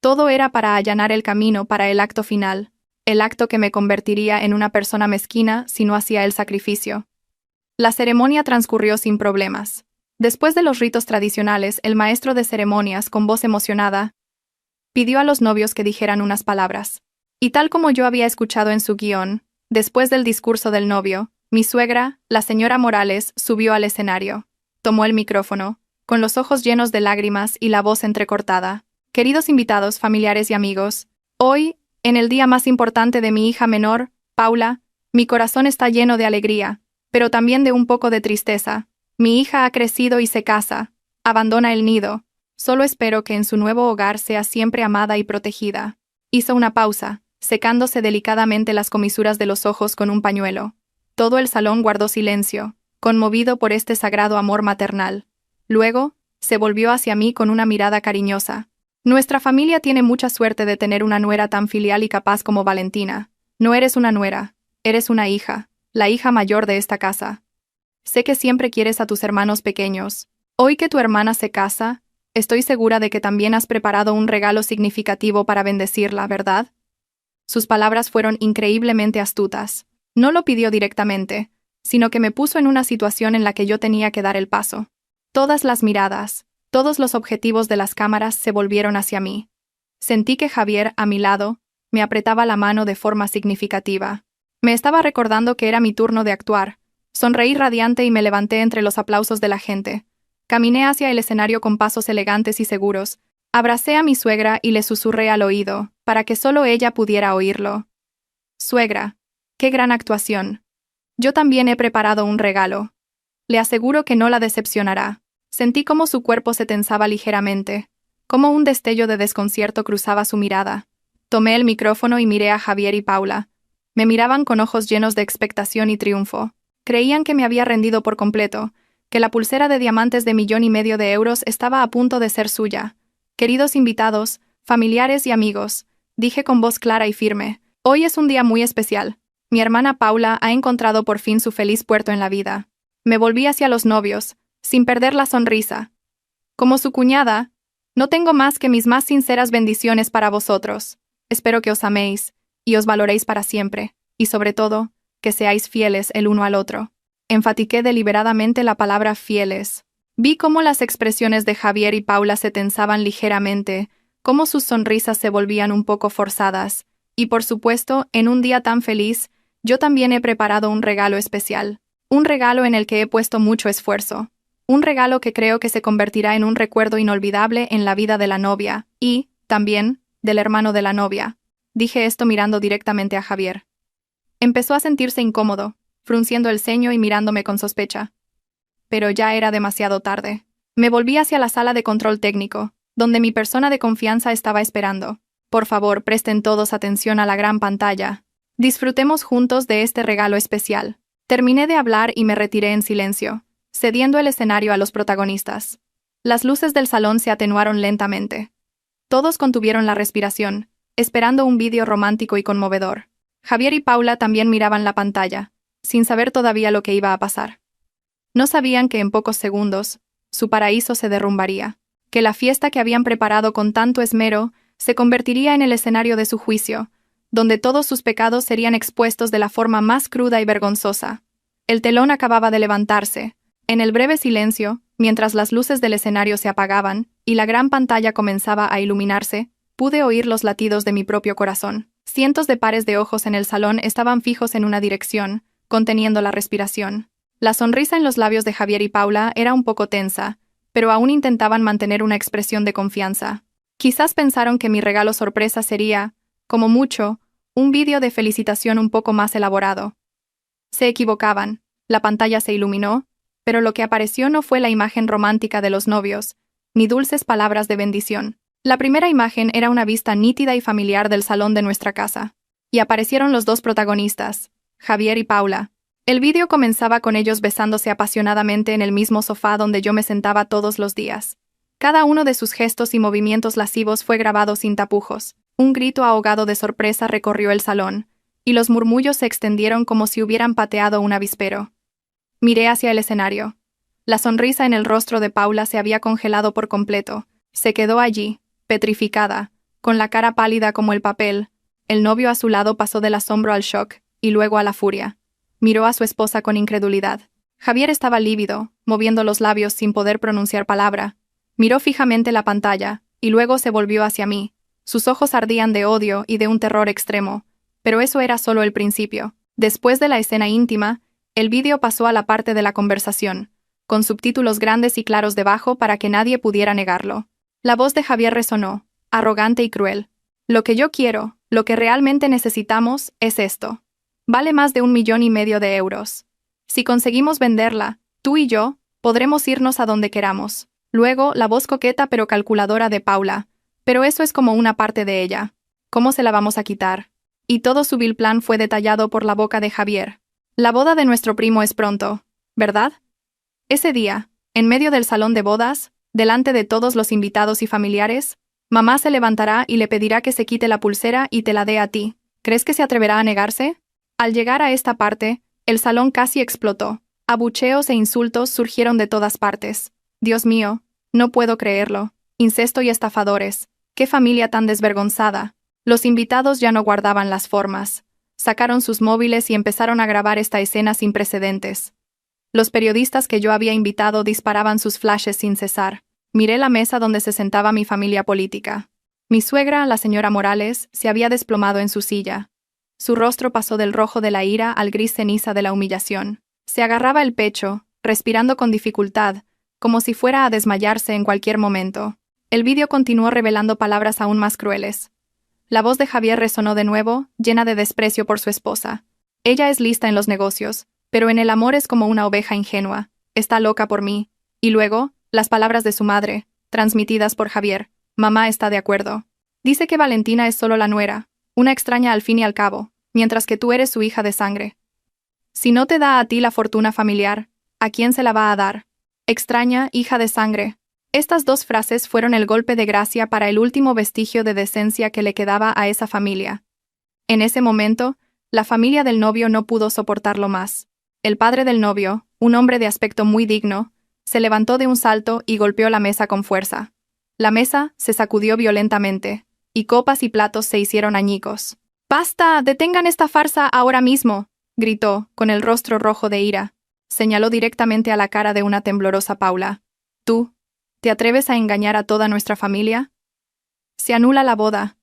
Todo era para allanar el camino para el acto final, el acto que me convertiría en una persona mezquina si no hacía el sacrificio. La ceremonia transcurrió sin problemas. Después de los ritos tradicionales, el maestro de ceremonias, con voz emocionada, pidió a los novios que dijeran unas palabras. Y tal como yo había escuchado en su guión, después del discurso del novio, mi suegra, la señora Morales, subió al escenario. Tomó el micrófono, con los ojos llenos de lágrimas y la voz entrecortada. Queridos invitados, familiares y amigos, hoy, en el día más importante de mi hija menor, Paula, mi corazón está lleno de alegría, pero también de un poco de tristeza. Mi hija ha crecido y se casa, abandona el nido. Solo espero que en su nuevo hogar sea siempre amada y protegida. Hizo una pausa, secándose delicadamente las comisuras de los ojos con un pañuelo. Todo el salón guardó silencio, conmovido por este sagrado amor maternal. Luego, se volvió hacia mí con una mirada cariñosa. Nuestra familia tiene mucha suerte de tener una nuera tan filial y capaz como Valentina. No eres una nuera, eres una hija, la hija mayor de esta casa. Sé que siempre quieres a tus hermanos pequeños. Hoy que tu hermana se casa, estoy segura de que también has preparado un regalo significativo para bendecirla, ¿verdad? Sus palabras fueron increíblemente astutas. No lo pidió directamente, sino que me puso en una situación en la que yo tenía que dar el paso. Todas las miradas, todos los objetivos de las cámaras se volvieron hacia mí. Sentí que Javier, a mi lado, me apretaba la mano de forma significativa. Me estaba recordando que era mi turno de actuar. Sonreí radiante y me levanté entre los aplausos de la gente. Caminé hacia el escenario con pasos elegantes y seguros. Abracé a mi suegra y le susurré al oído, para que solo ella pudiera oírlo. Suegra, qué gran actuación. Yo también he preparado un regalo. Le aseguro que no la decepcionará. Sentí cómo su cuerpo se tensaba ligeramente, cómo un destello de desconcierto cruzaba su mirada. Tomé el micrófono y miré a Javier y Paula. Me miraban con ojos llenos de expectación y triunfo. Creían que me había rendido por completo, que la pulsera de diamantes de 1,5 millones de euros estaba a punto de ser suya. Queridos invitados, familiares y amigos, dije con voz clara y firme, hoy es un día muy especial. Mi hermana Paula ha encontrado por fin su feliz puerto en la vida. Me volví hacia los novios, sin perder la sonrisa. Como su cuñada, no tengo más que mis más sinceras bendiciones para vosotros. Espero que os améis, y os valoréis para siempre, y sobre todo, que seáis fieles el uno al otro. Enfatiqué deliberadamente la palabra fieles. Vi cómo las expresiones de Javier y Paula se tensaban ligeramente, cómo sus sonrisas se volvían un poco forzadas, y por supuesto, en un día tan feliz, yo también he preparado un regalo especial. Un regalo en el que he puesto mucho esfuerzo. Un regalo que creo que se convertirá en un recuerdo inolvidable en la vida de la novia, y, también, del hermano de la novia. Dije esto mirando directamente a Javier. Empezó a sentirse incómodo, frunciendo el ceño y mirándome con sospecha. Pero ya era demasiado tarde. Me volví hacia la sala de control técnico, donde mi persona de confianza estaba esperando. Por favor, presten todos atención a la gran pantalla. Disfrutemos juntos de este regalo especial. Terminé de hablar y me retiré en silencio, cediendo el escenario a los protagonistas. Las luces del salón se atenuaron lentamente. Todos contuvieron la respiración, esperando un vídeo romántico y conmovedor. Javier y Paula también miraban la pantalla, sin saber todavía lo que iba a pasar. No sabían que en pocos segundos, su paraíso se derrumbaría, que la fiesta que habían preparado con tanto esmero se convertiría en el escenario de su juicio, donde todos sus pecados serían expuestos de la forma más cruda y vergonzosa. El telón acababa de levantarse. En el breve silencio, mientras las luces del escenario se apagaban y la gran pantalla comenzaba a iluminarse, pude oír los latidos de mi propio corazón. Cientos de pares de ojos en el salón estaban fijos en una dirección, conteniendo la respiración. La sonrisa en los labios de Javier y Paula era un poco tensa, pero aún intentaban mantener una expresión de confianza. Quizás pensaron que mi regalo sorpresa sería, como mucho, un vídeo de felicitación un poco más elaborado. Se equivocaban, la pantalla se iluminó, pero lo que apareció no fue la imagen romántica de los novios, ni dulces palabras de bendición. La primera imagen era una vista nítida y familiar del salón de nuestra casa. Y aparecieron los dos protagonistas, Javier y Paula. El vídeo comenzaba con ellos besándose apasionadamente en el mismo sofá donde yo me sentaba todos los días. Cada uno de sus gestos y movimientos lascivos fue grabado sin tapujos. Un grito ahogado de sorpresa recorrió el salón, y los murmullos se extendieron como si hubieran pateado un avispero. Miré hacia el escenario. La sonrisa en el rostro de Paula se había congelado por completo. Se quedó allí, petrificada, con la cara pálida como el papel. El novio a su lado pasó del asombro al shock, y luego a la furia. Miró a su esposa con incredulidad. Javier estaba lívido, moviendo los labios sin poder pronunciar palabra. Miró fijamente la pantalla, y luego se volvió hacia mí, Sus ojos ardían de odio y de un terror extremo, pero eso era solo el principio. Después de la escena íntima, el vídeo pasó a la parte de la conversación, con subtítulos grandes y claros debajo para que nadie pudiera negarlo. La voz de Javier resonó, arrogante y cruel. Lo que yo quiero, lo que realmente necesitamos, es esto. Vale más de 1,5 millones de euros. Si conseguimos venderla, tú y yo, podremos irnos a donde queramos. Luego, la voz coqueta pero calculadora de Paula. Pero eso es como una parte de ella. ¿Cómo se la vamos a quitar? Y todo su vil plan fue detallado por la boca de Javier. La boda de nuestro primo es pronto, ¿verdad? Ese día, en medio del salón de bodas, delante de todos los invitados y familiares, mamá se levantará y le pedirá que se quite la pulsera y te la dé a ti. ¿Crees que se atreverá a negarse? Al llegar a esta parte, el salón casi explotó. Abucheos e insultos surgieron de todas partes. Dios mío, no puedo creerlo. Incesto y estafadores. ¡Qué familia tan desvergonzada! Los invitados ya no guardaban las formas. Sacaron sus móviles y empezaron a grabar esta escena sin precedentes. Los periodistas que yo había invitado disparaban sus flashes sin cesar. Miré la mesa donde se sentaba mi familia política. Mi suegra, la señora Morales, se había desplomado en su silla. Su rostro pasó del rojo de la ira al gris ceniza de la humillación. Se agarraba el pecho, respirando con dificultad, como si fuera a desmayarse en cualquier momento. El vídeo continuó revelando palabras aún más crueles. La voz de Javier resonó de nuevo, llena de desprecio por su esposa. Ella es lista en los negocios, pero en el amor es como una oveja ingenua. Está loca por mí. Y luego, las palabras de su madre, transmitidas por Javier. Mamá está de acuerdo. Dice que Valentina es solo la nuera, una extraña al fin y al cabo, mientras que tú eres su hija de sangre. Si no te da a ti la fortuna familiar, ¿a quién se la va a dar? Extraña, hija de sangre. Estas dos frases fueron el golpe de gracia para el último vestigio de decencia que le quedaba a esa familia. En ese momento, la familia del novio no pudo soportarlo más. El padre del novio, un hombre de aspecto muy digno, se levantó de un salto y golpeó la mesa con fuerza. La mesa se sacudió violentamente, y copas y platos se hicieron añicos. ¡Basta! ¡Detengan esta farsa ahora mismo!, gritó, con el rostro rojo de ira. Señaló directamente a la cara de una temblorosa Paula. ¿Tú te atreves a engañar a toda nuestra familia? Se anula la boda.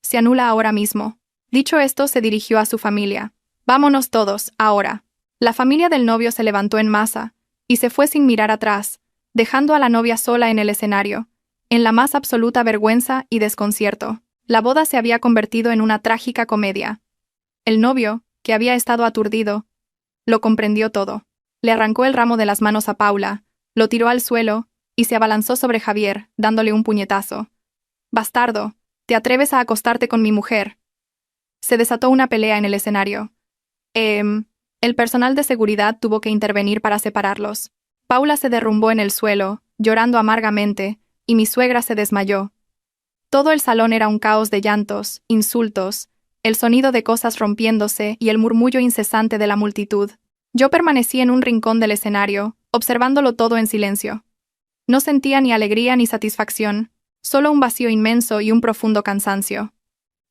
Se anula ahora mismo. Dicho esto, se dirigió a su familia. Vámonos todos, ahora. La familia del novio se levantó en masa, y se fue sin mirar atrás, dejando a la novia sola en el escenario, en la más absoluta vergüenza y desconcierto. La boda se había convertido en una trágica comedia. El novio, que había estado aturdido, lo comprendió todo. Le arrancó el ramo de las manos a Paula, lo tiró al suelo, y se abalanzó sobre Javier, dándole un puñetazo. «Bastardo, ¿te atreves a acostarte con mi mujer?» Se desató una pelea en el escenario. El personal de seguridad tuvo que intervenir para separarlos. Paula se derrumbó en el suelo, llorando amargamente, y mi suegra se desmayó. Todo el salón era un caos de llantos, insultos, el sonido de cosas rompiéndose y el murmullo incesante de la multitud. Yo permanecí en un rincón del escenario, observándolo todo en silencio. No sentía ni alegría ni satisfacción, solo un vacío inmenso y un profundo cansancio.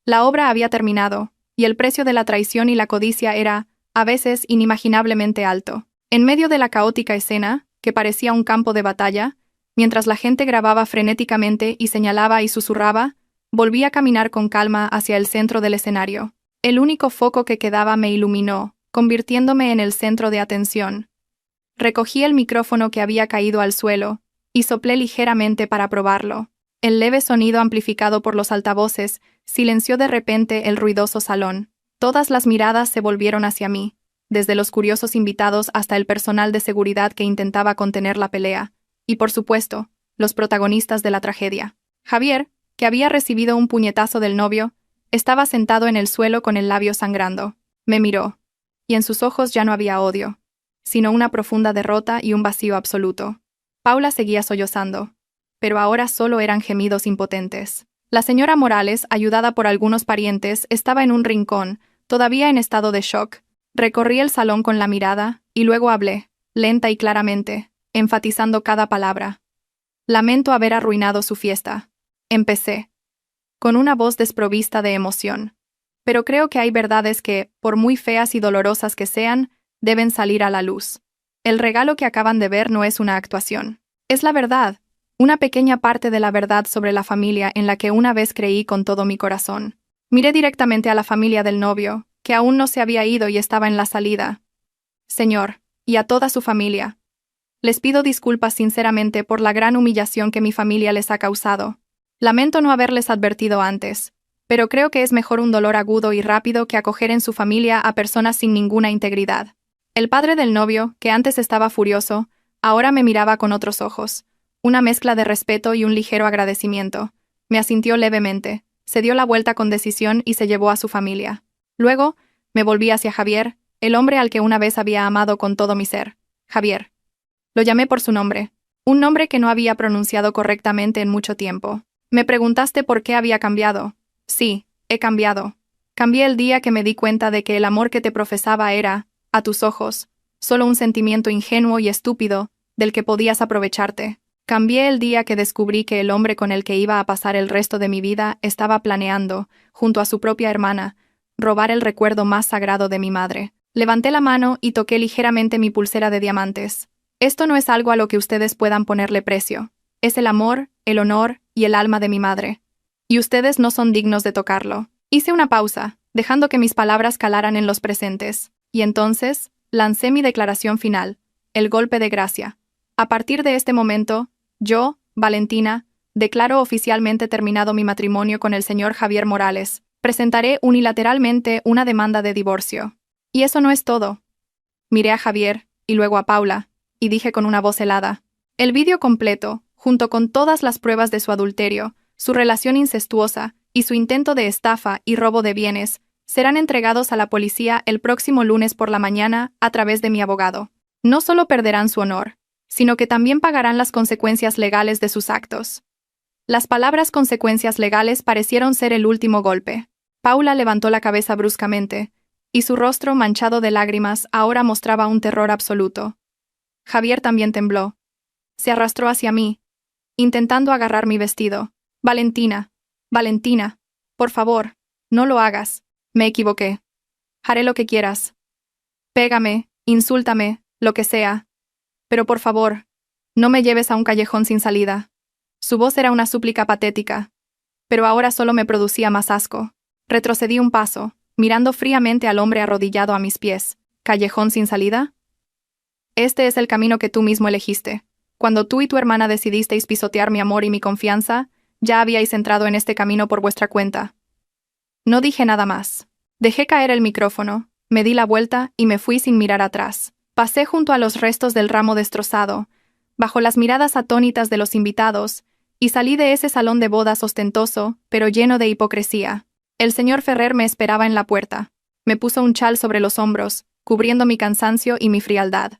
La obra había terminado, y el precio de la traición y la codicia era, a veces, inimaginablemente alto. En medio de la caótica escena, que parecía un campo de batalla, mientras la gente grababa frenéticamente y señalaba y susurraba, volví a caminar con calma hacia el centro del escenario. El único foco que quedaba me iluminó, convirtiéndome en el centro de atención. Recogí el micrófono que había caído al suelo, y soplé ligeramente para probarlo. El leve sonido amplificado por los altavoces silenció de repente el ruidoso salón. Todas las miradas se volvieron hacia mí, desde los curiosos invitados hasta el personal de seguridad que intentaba contener la pelea, y por supuesto, los protagonistas de la tragedia. Javier, que había recibido un puñetazo del novio, estaba sentado en el suelo con el labio sangrando. Me miró, y en sus ojos ya no había odio, sino una profunda derrota y un vacío absoluto. Paula seguía sollozando, pero ahora solo eran gemidos impotentes. La señora Morales, ayudada por algunos parientes, estaba en un rincón, todavía en estado de shock. Recorrí el salón con la mirada, y luego hablé, lenta y claramente, enfatizando cada palabra. Lamento haber arruinado su fiesta. Empecé, con una voz desprovista de emoción. Pero creo que hay verdades que, por muy feas y dolorosas que sean, deben salir a la luz. El regalo que acaban de ver no es una actuación. Es la verdad. Una pequeña parte de la verdad sobre la familia en la que una vez creí con todo mi corazón. Miré directamente a la familia del novio, que aún no se había ido y estaba en la salida. Señor, y a toda su familia. Les pido disculpas sinceramente por la gran humillación que mi familia les ha causado. Lamento no haberles advertido antes, pero creo que es mejor un dolor agudo y rápido que acoger en su familia a personas sin ninguna integridad. El padre del novio, que antes estaba furioso, ahora me miraba con otros ojos. Una mezcla de respeto y un ligero agradecimiento. Me asintió levemente, se dio la vuelta con decisión y se llevó a su familia. Luego, me volví hacia Javier, el hombre al que una vez había amado con todo mi ser. Javier. Lo llamé por su nombre, un nombre que no había pronunciado correctamente en mucho tiempo. Me preguntaste por qué había cambiado. Sí, he cambiado. Cambié el día que me di cuenta de que el amor que te profesaba era, a tus ojos, solo un sentimiento ingenuo y estúpido, del que podías aprovecharte. Cambié el día que descubrí que el hombre con el que iba a pasar el resto de mi vida estaba planeando, junto a su propia hermana, robar el recuerdo más sagrado de mi madre. Levanté la mano y toqué ligeramente mi pulsera de diamantes. Esto no es algo a lo que ustedes puedan ponerle precio. Es el amor, el honor y el alma de mi madre. Y ustedes no son dignos de tocarlo. Hice una pausa, dejando que mis palabras calaran en los presentes. Y entonces, lancé mi declaración final, el golpe de gracia. A partir de este momento, yo, Valentina, declaro oficialmente terminado mi matrimonio con el señor Javier Morales. Presentaré unilateralmente una demanda de divorcio. Y eso no es todo. Miré a Javier, y luego a Paula, y dije con una voz helada. El vídeo completo, junto con todas las pruebas de su adulterio, su relación incestuosa y su intento de estafa y robo de bienes, serán entregados a la policía el próximo lunes por la mañana a través de mi abogado. No solo perderán su honor, sino que también pagarán las consecuencias legales de sus actos. Las palabras consecuencias legales parecieron ser el último golpe. Paula levantó la cabeza bruscamente, y su rostro manchado de lágrimas ahora mostraba un terror absoluto. Javier también tembló. Se arrastró hacia mí, intentando agarrar mi vestido. Valentina, Valentina, por favor, no lo hagas. Me equivoqué. Haré lo que quieras. Pégame, insúltame, lo que sea. Pero por favor, no me lleves a un callejón sin salida. Su voz era una súplica patética, pero ahora solo me producía más asco. Retrocedí un paso, mirando fríamente al hombre arrodillado a mis pies. ¿Callejón sin salida? Este es el camino que tú mismo elegiste. Cuando tú y tu hermana decidisteis pisotear mi amor y mi confianza, ya habíais entrado en este camino por vuestra cuenta. No dije nada más. Dejé caer el micrófono, me di la vuelta y me fui sin mirar atrás. Pasé junto a los restos del ramo destrozado, bajo las miradas atónitas de los invitados, y salí de ese salón de bodas ostentoso, pero lleno de hipocresía. El señor Ferrer me esperaba en la puerta. Me puso un chal sobre los hombros, cubriendo mi cansancio y mi frialdad.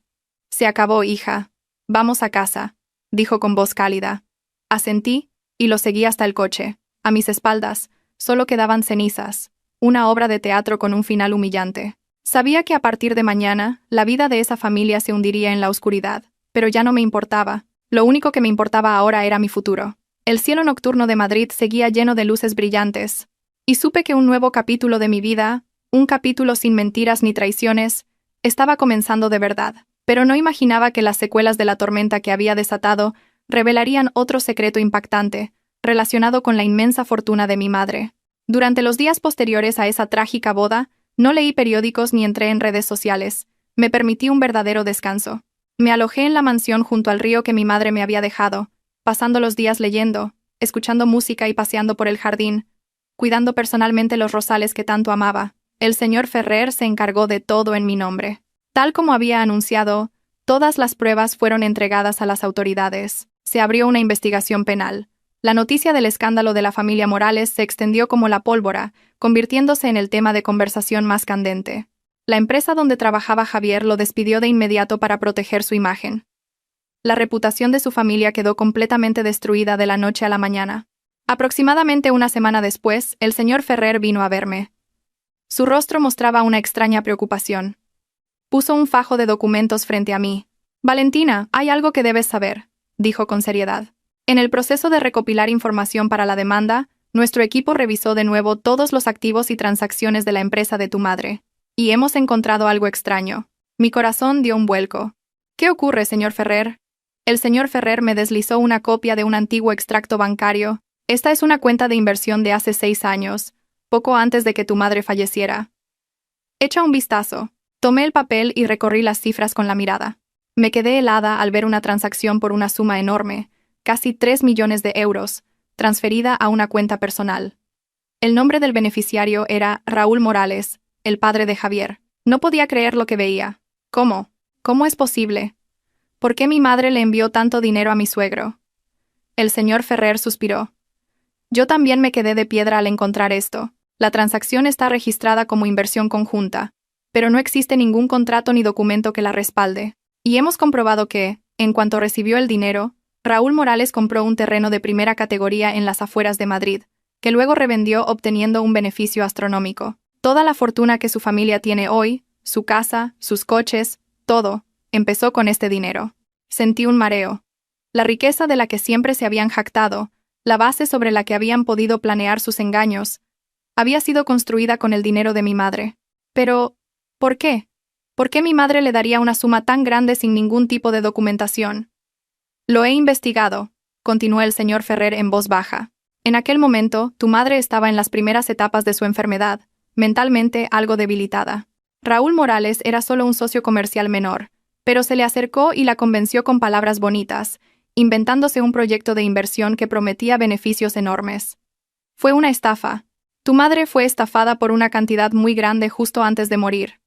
Se acabó, hija. Vamos a casa, dijo con voz cálida. Asentí, y lo seguí hasta el coche. A mis espaldas, solo quedaban cenizas, una obra de teatro con un final humillante. Sabía que a partir de mañana, la vida de esa familia se hundiría en la oscuridad, pero ya no me importaba. Lo único que me importaba ahora era mi futuro. El cielo nocturno de Madrid seguía lleno de luces brillantes, y supe que un nuevo capítulo de mi vida, un capítulo sin mentiras ni traiciones, estaba comenzando de verdad. Pero no imaginaba que las secuelas de la tormenta que había desatado revelarían otro secreto impactante, relacionado con la inmensa fortuna de mi madre. Durante los días posteriores a esa trágica boda, no leí periódicos ni entré en redes sociales. Me permití un verdadero descanso. Me alojé en la mansión junto al río que mi madre me había dejado, pasando los días leyendo, escuchando música y paseando por el jardín, cuidando personalmente los rosales que tanto amaba. El señor Ferrer se encargó de todo en mi nombre. Tal como había anunciado, todas las pruebas fueron entregadas a las autoridades. Se abrió una investigación penal. La noticia del escándalo de la familia Morales se extendió como la pólvora, convirtiéndose en el tema de conversación más candente. La empresa donde trabajaba Javier lo despidió de inmediato para proteger su imagen. La reputación de su familia quedó completamente destruida de la noche a la mañana. Aproximadamente una semana después, el señor Ferrer vino a verme. Su rostro mostraba una extraña preocupación. Puso un fajo de documentos frente a mí. «Valentina, hay algo que debes saber», dijo con seriedad. En el proceso de recopilar información para la demanda, nuestro equipo revisó de nuevo todos los activos y transacciones de la empresa de tu madre. Y hemos encontrado algo extraño. Mi corazón dio un vuelco. «¿Qué ocurre, señor Ferrer?» El señor Ferrer me deslizó una copia de un antiguo extracto bancario. Esta es una cuenta de inversión de hace 6 años, poco antes de que tu madre falleciera. Echa un vistazo. Tomé el papel y recorrí las cifras con la mirada. Me quedé helada al ver una transacción por una suma enorme, casi 3 millones de euros, transferida a una cuenta personal. El nombre del beneficiario era Raúl Morales, el padre de Javier. No podía creer lo que veía. ¿Cómo? ¿Cómo es posible? ¿Por qué mi madre le envió tanto dinero a mi suegro? El señor Ferrer suspiró. Yo también me quedé de piedra al encontrar esto. La transacción está registrada como inversión conjunta, pero no existe ningún contrato ni documento que la respalde. Y hemos comprobado que, en cuanto recibió el dinero, Raúl Morales compró un terreno de primera categoría en las afueras de Madrid, que luego revendió obteniendo un beneficio astronómico. Toda la fortuna que su familia tiene hoy, su casa, sus coches, todo, empezó con este dinero. Sentí un mareo. La riqueza de la que siempre se habían jactado, la base sobre la que habían podido planear sus engaños, había sido construida con el dinero de mi madre. Pero, ¿por qué? ¿Por qué mi madre le daría una suma tan grande sin ningún tipo de documentación? Lo he investigado, continuó el señor Ferrer en voz baja. En aquel momento, tu madre estaba en las primeras etapas de su enfermedad, mentalmente algo debilitada. Raúl Morales era solo un socio comercial menor, pero se le acercó y la convenció con palabras bonitas, inventándose un proyecto de inversión que prometía beneficios enormes. Fue una estafa. Tu madre fue estafada por una cantidad muy grande justo antes de morir.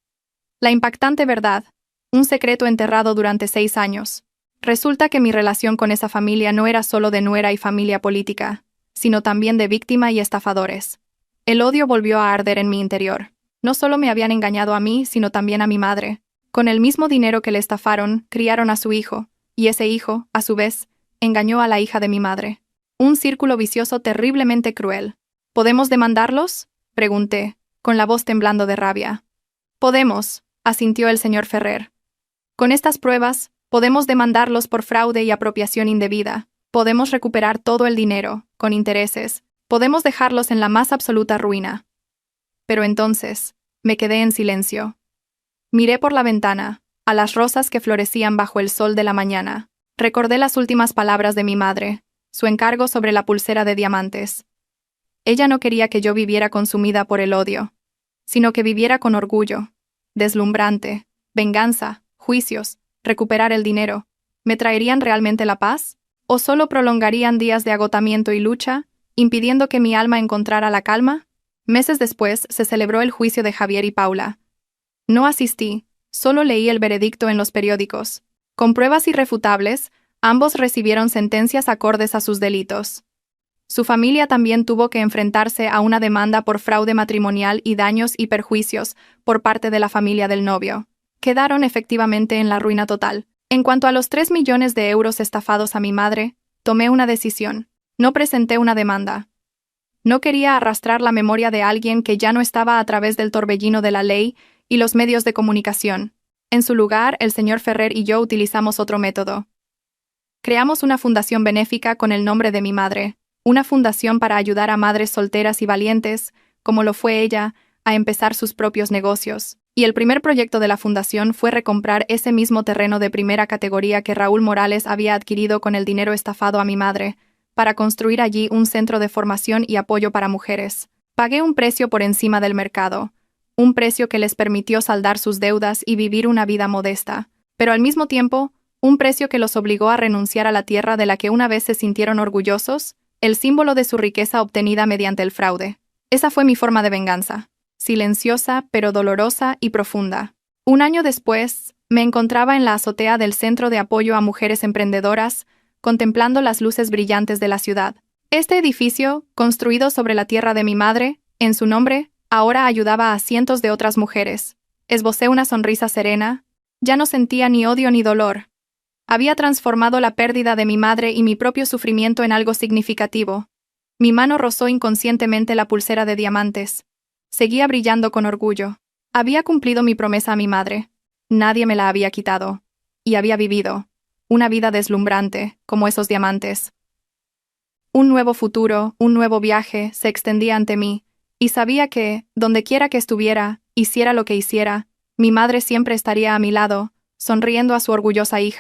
La impactante verdad, un secreto enterrado durante 6 años. Resulta que mi relación con esa familia no era solo de nuera y familia política, sino también de víctima y estafadores. El odio volvió a arder en mi interior. No solo me habían engañado a mí, sino también a mi madre. Con el mismo dinero que le estafaron, criaron a su hijo, y ese hijo, a su vez, engañó a la hija de mi madre. Un círculo vicioso terriblemente cruel. ¿Podemos demandarlos?, pregunté, con la voz temblando de rabia. Podemos, asintió el señor Ferrer. Con estas pruebas, podemos demandarlos por fraude y apropiación indebida. Podemos recuperar todo el dinero, con intereses. Podemos dejarlos en la más absoluta ruina. Pero entonces, me quedé en silencio. Miré por la ventana, a las rosas que florecían bajo el sol de la mañana. Recordé las últimas palabras de mi madre, su encargo sobre la pulsera de diamantes. Ella no quería que yo viviera consumida por el odio, sino que viviera con orgullo, deslumbrante, venganza, juicios, recuperar el dinero. ¿Me traerían realmente la paz? ¿O solo prolongarían días de agotamiento y lucha, impidiendo que mi alma encontrara la calma? Meses después se celebró el juicio de Javier y Paula. No asistí, solo leí el veredicto en los periódicos. Con pruebas irrefutables, ambos recibieron sentencias acordes a sus delitos. Su familia también tuvo que enfrentarse a una demanda por fraude matrimonial y daños y perjuicios por parte de la familia del novio. Quedaron efectivamente en la ruina total. En cuanto a los 3 millones de euros estafados a mi madre, tomé una decisión. No presenté una demanda. No quería arrastrar la memoria de alguien que ya no estaba a través del torbellino de la ley y los medios de comunicación. En su lugar, el señor Ferrer y yo utilizamos otro método. Creamos una fundación benéfica con el nombre de mi madre. Una fundación para ayudar a madres solteras y valientes, como lo fue ella, a empezar sus propios negocios. Y el primer proyecto de la fundación fue recomprar ese mismo terreno de primera categoría que Raúl Morales había adquirido con el dinero estafado a mi madre, para construir allí un centro de formación y apoyo para mujeres. Pagué un precio por encima del mercado, un precio que les permitió saldar sus deudas y vivir una vida modesta, pero al mismo tiempo, un precio que los obligó a renunciar a la tierra de la que una vez se sintieron orgullosos, el símbolo de su riqueza obtenida mediante el fraude. Esa fue mi forma de venganza, silenciosa pero dolorosa y profunda. Un año después, me encontraba en la azotea del Centro de Apoyo a Mujeres Emprendedoras, contemplando las luces brillantes de la ciudad. Este edificio, construido sobre la tierra de mi madre, en su nombre, ahora ayudaba a cientos de otras mujeres. Esbocé una sonrisa serena. Ya no sentía ni odio ni dolor. Había transformado la pérdida de mi madre y mi propio sufrimiento en algo significativo. Mi mano rozó inconscientemente la pulsera de diamantes. Seguía brillando con orgullo. Había cumplido mi promesa a mi madre. Nadie me la había quitado. Y había vivido una vida deslumbrante, como esos diamantes. Un nuevo futuro, un nuevo viaje, se extendía ante mí, y sabía que, dondequiera que estuviera, hiciera lo que hiciera, mi madre siempre estaría a mi lado, sonriendo a su orgullosa hija.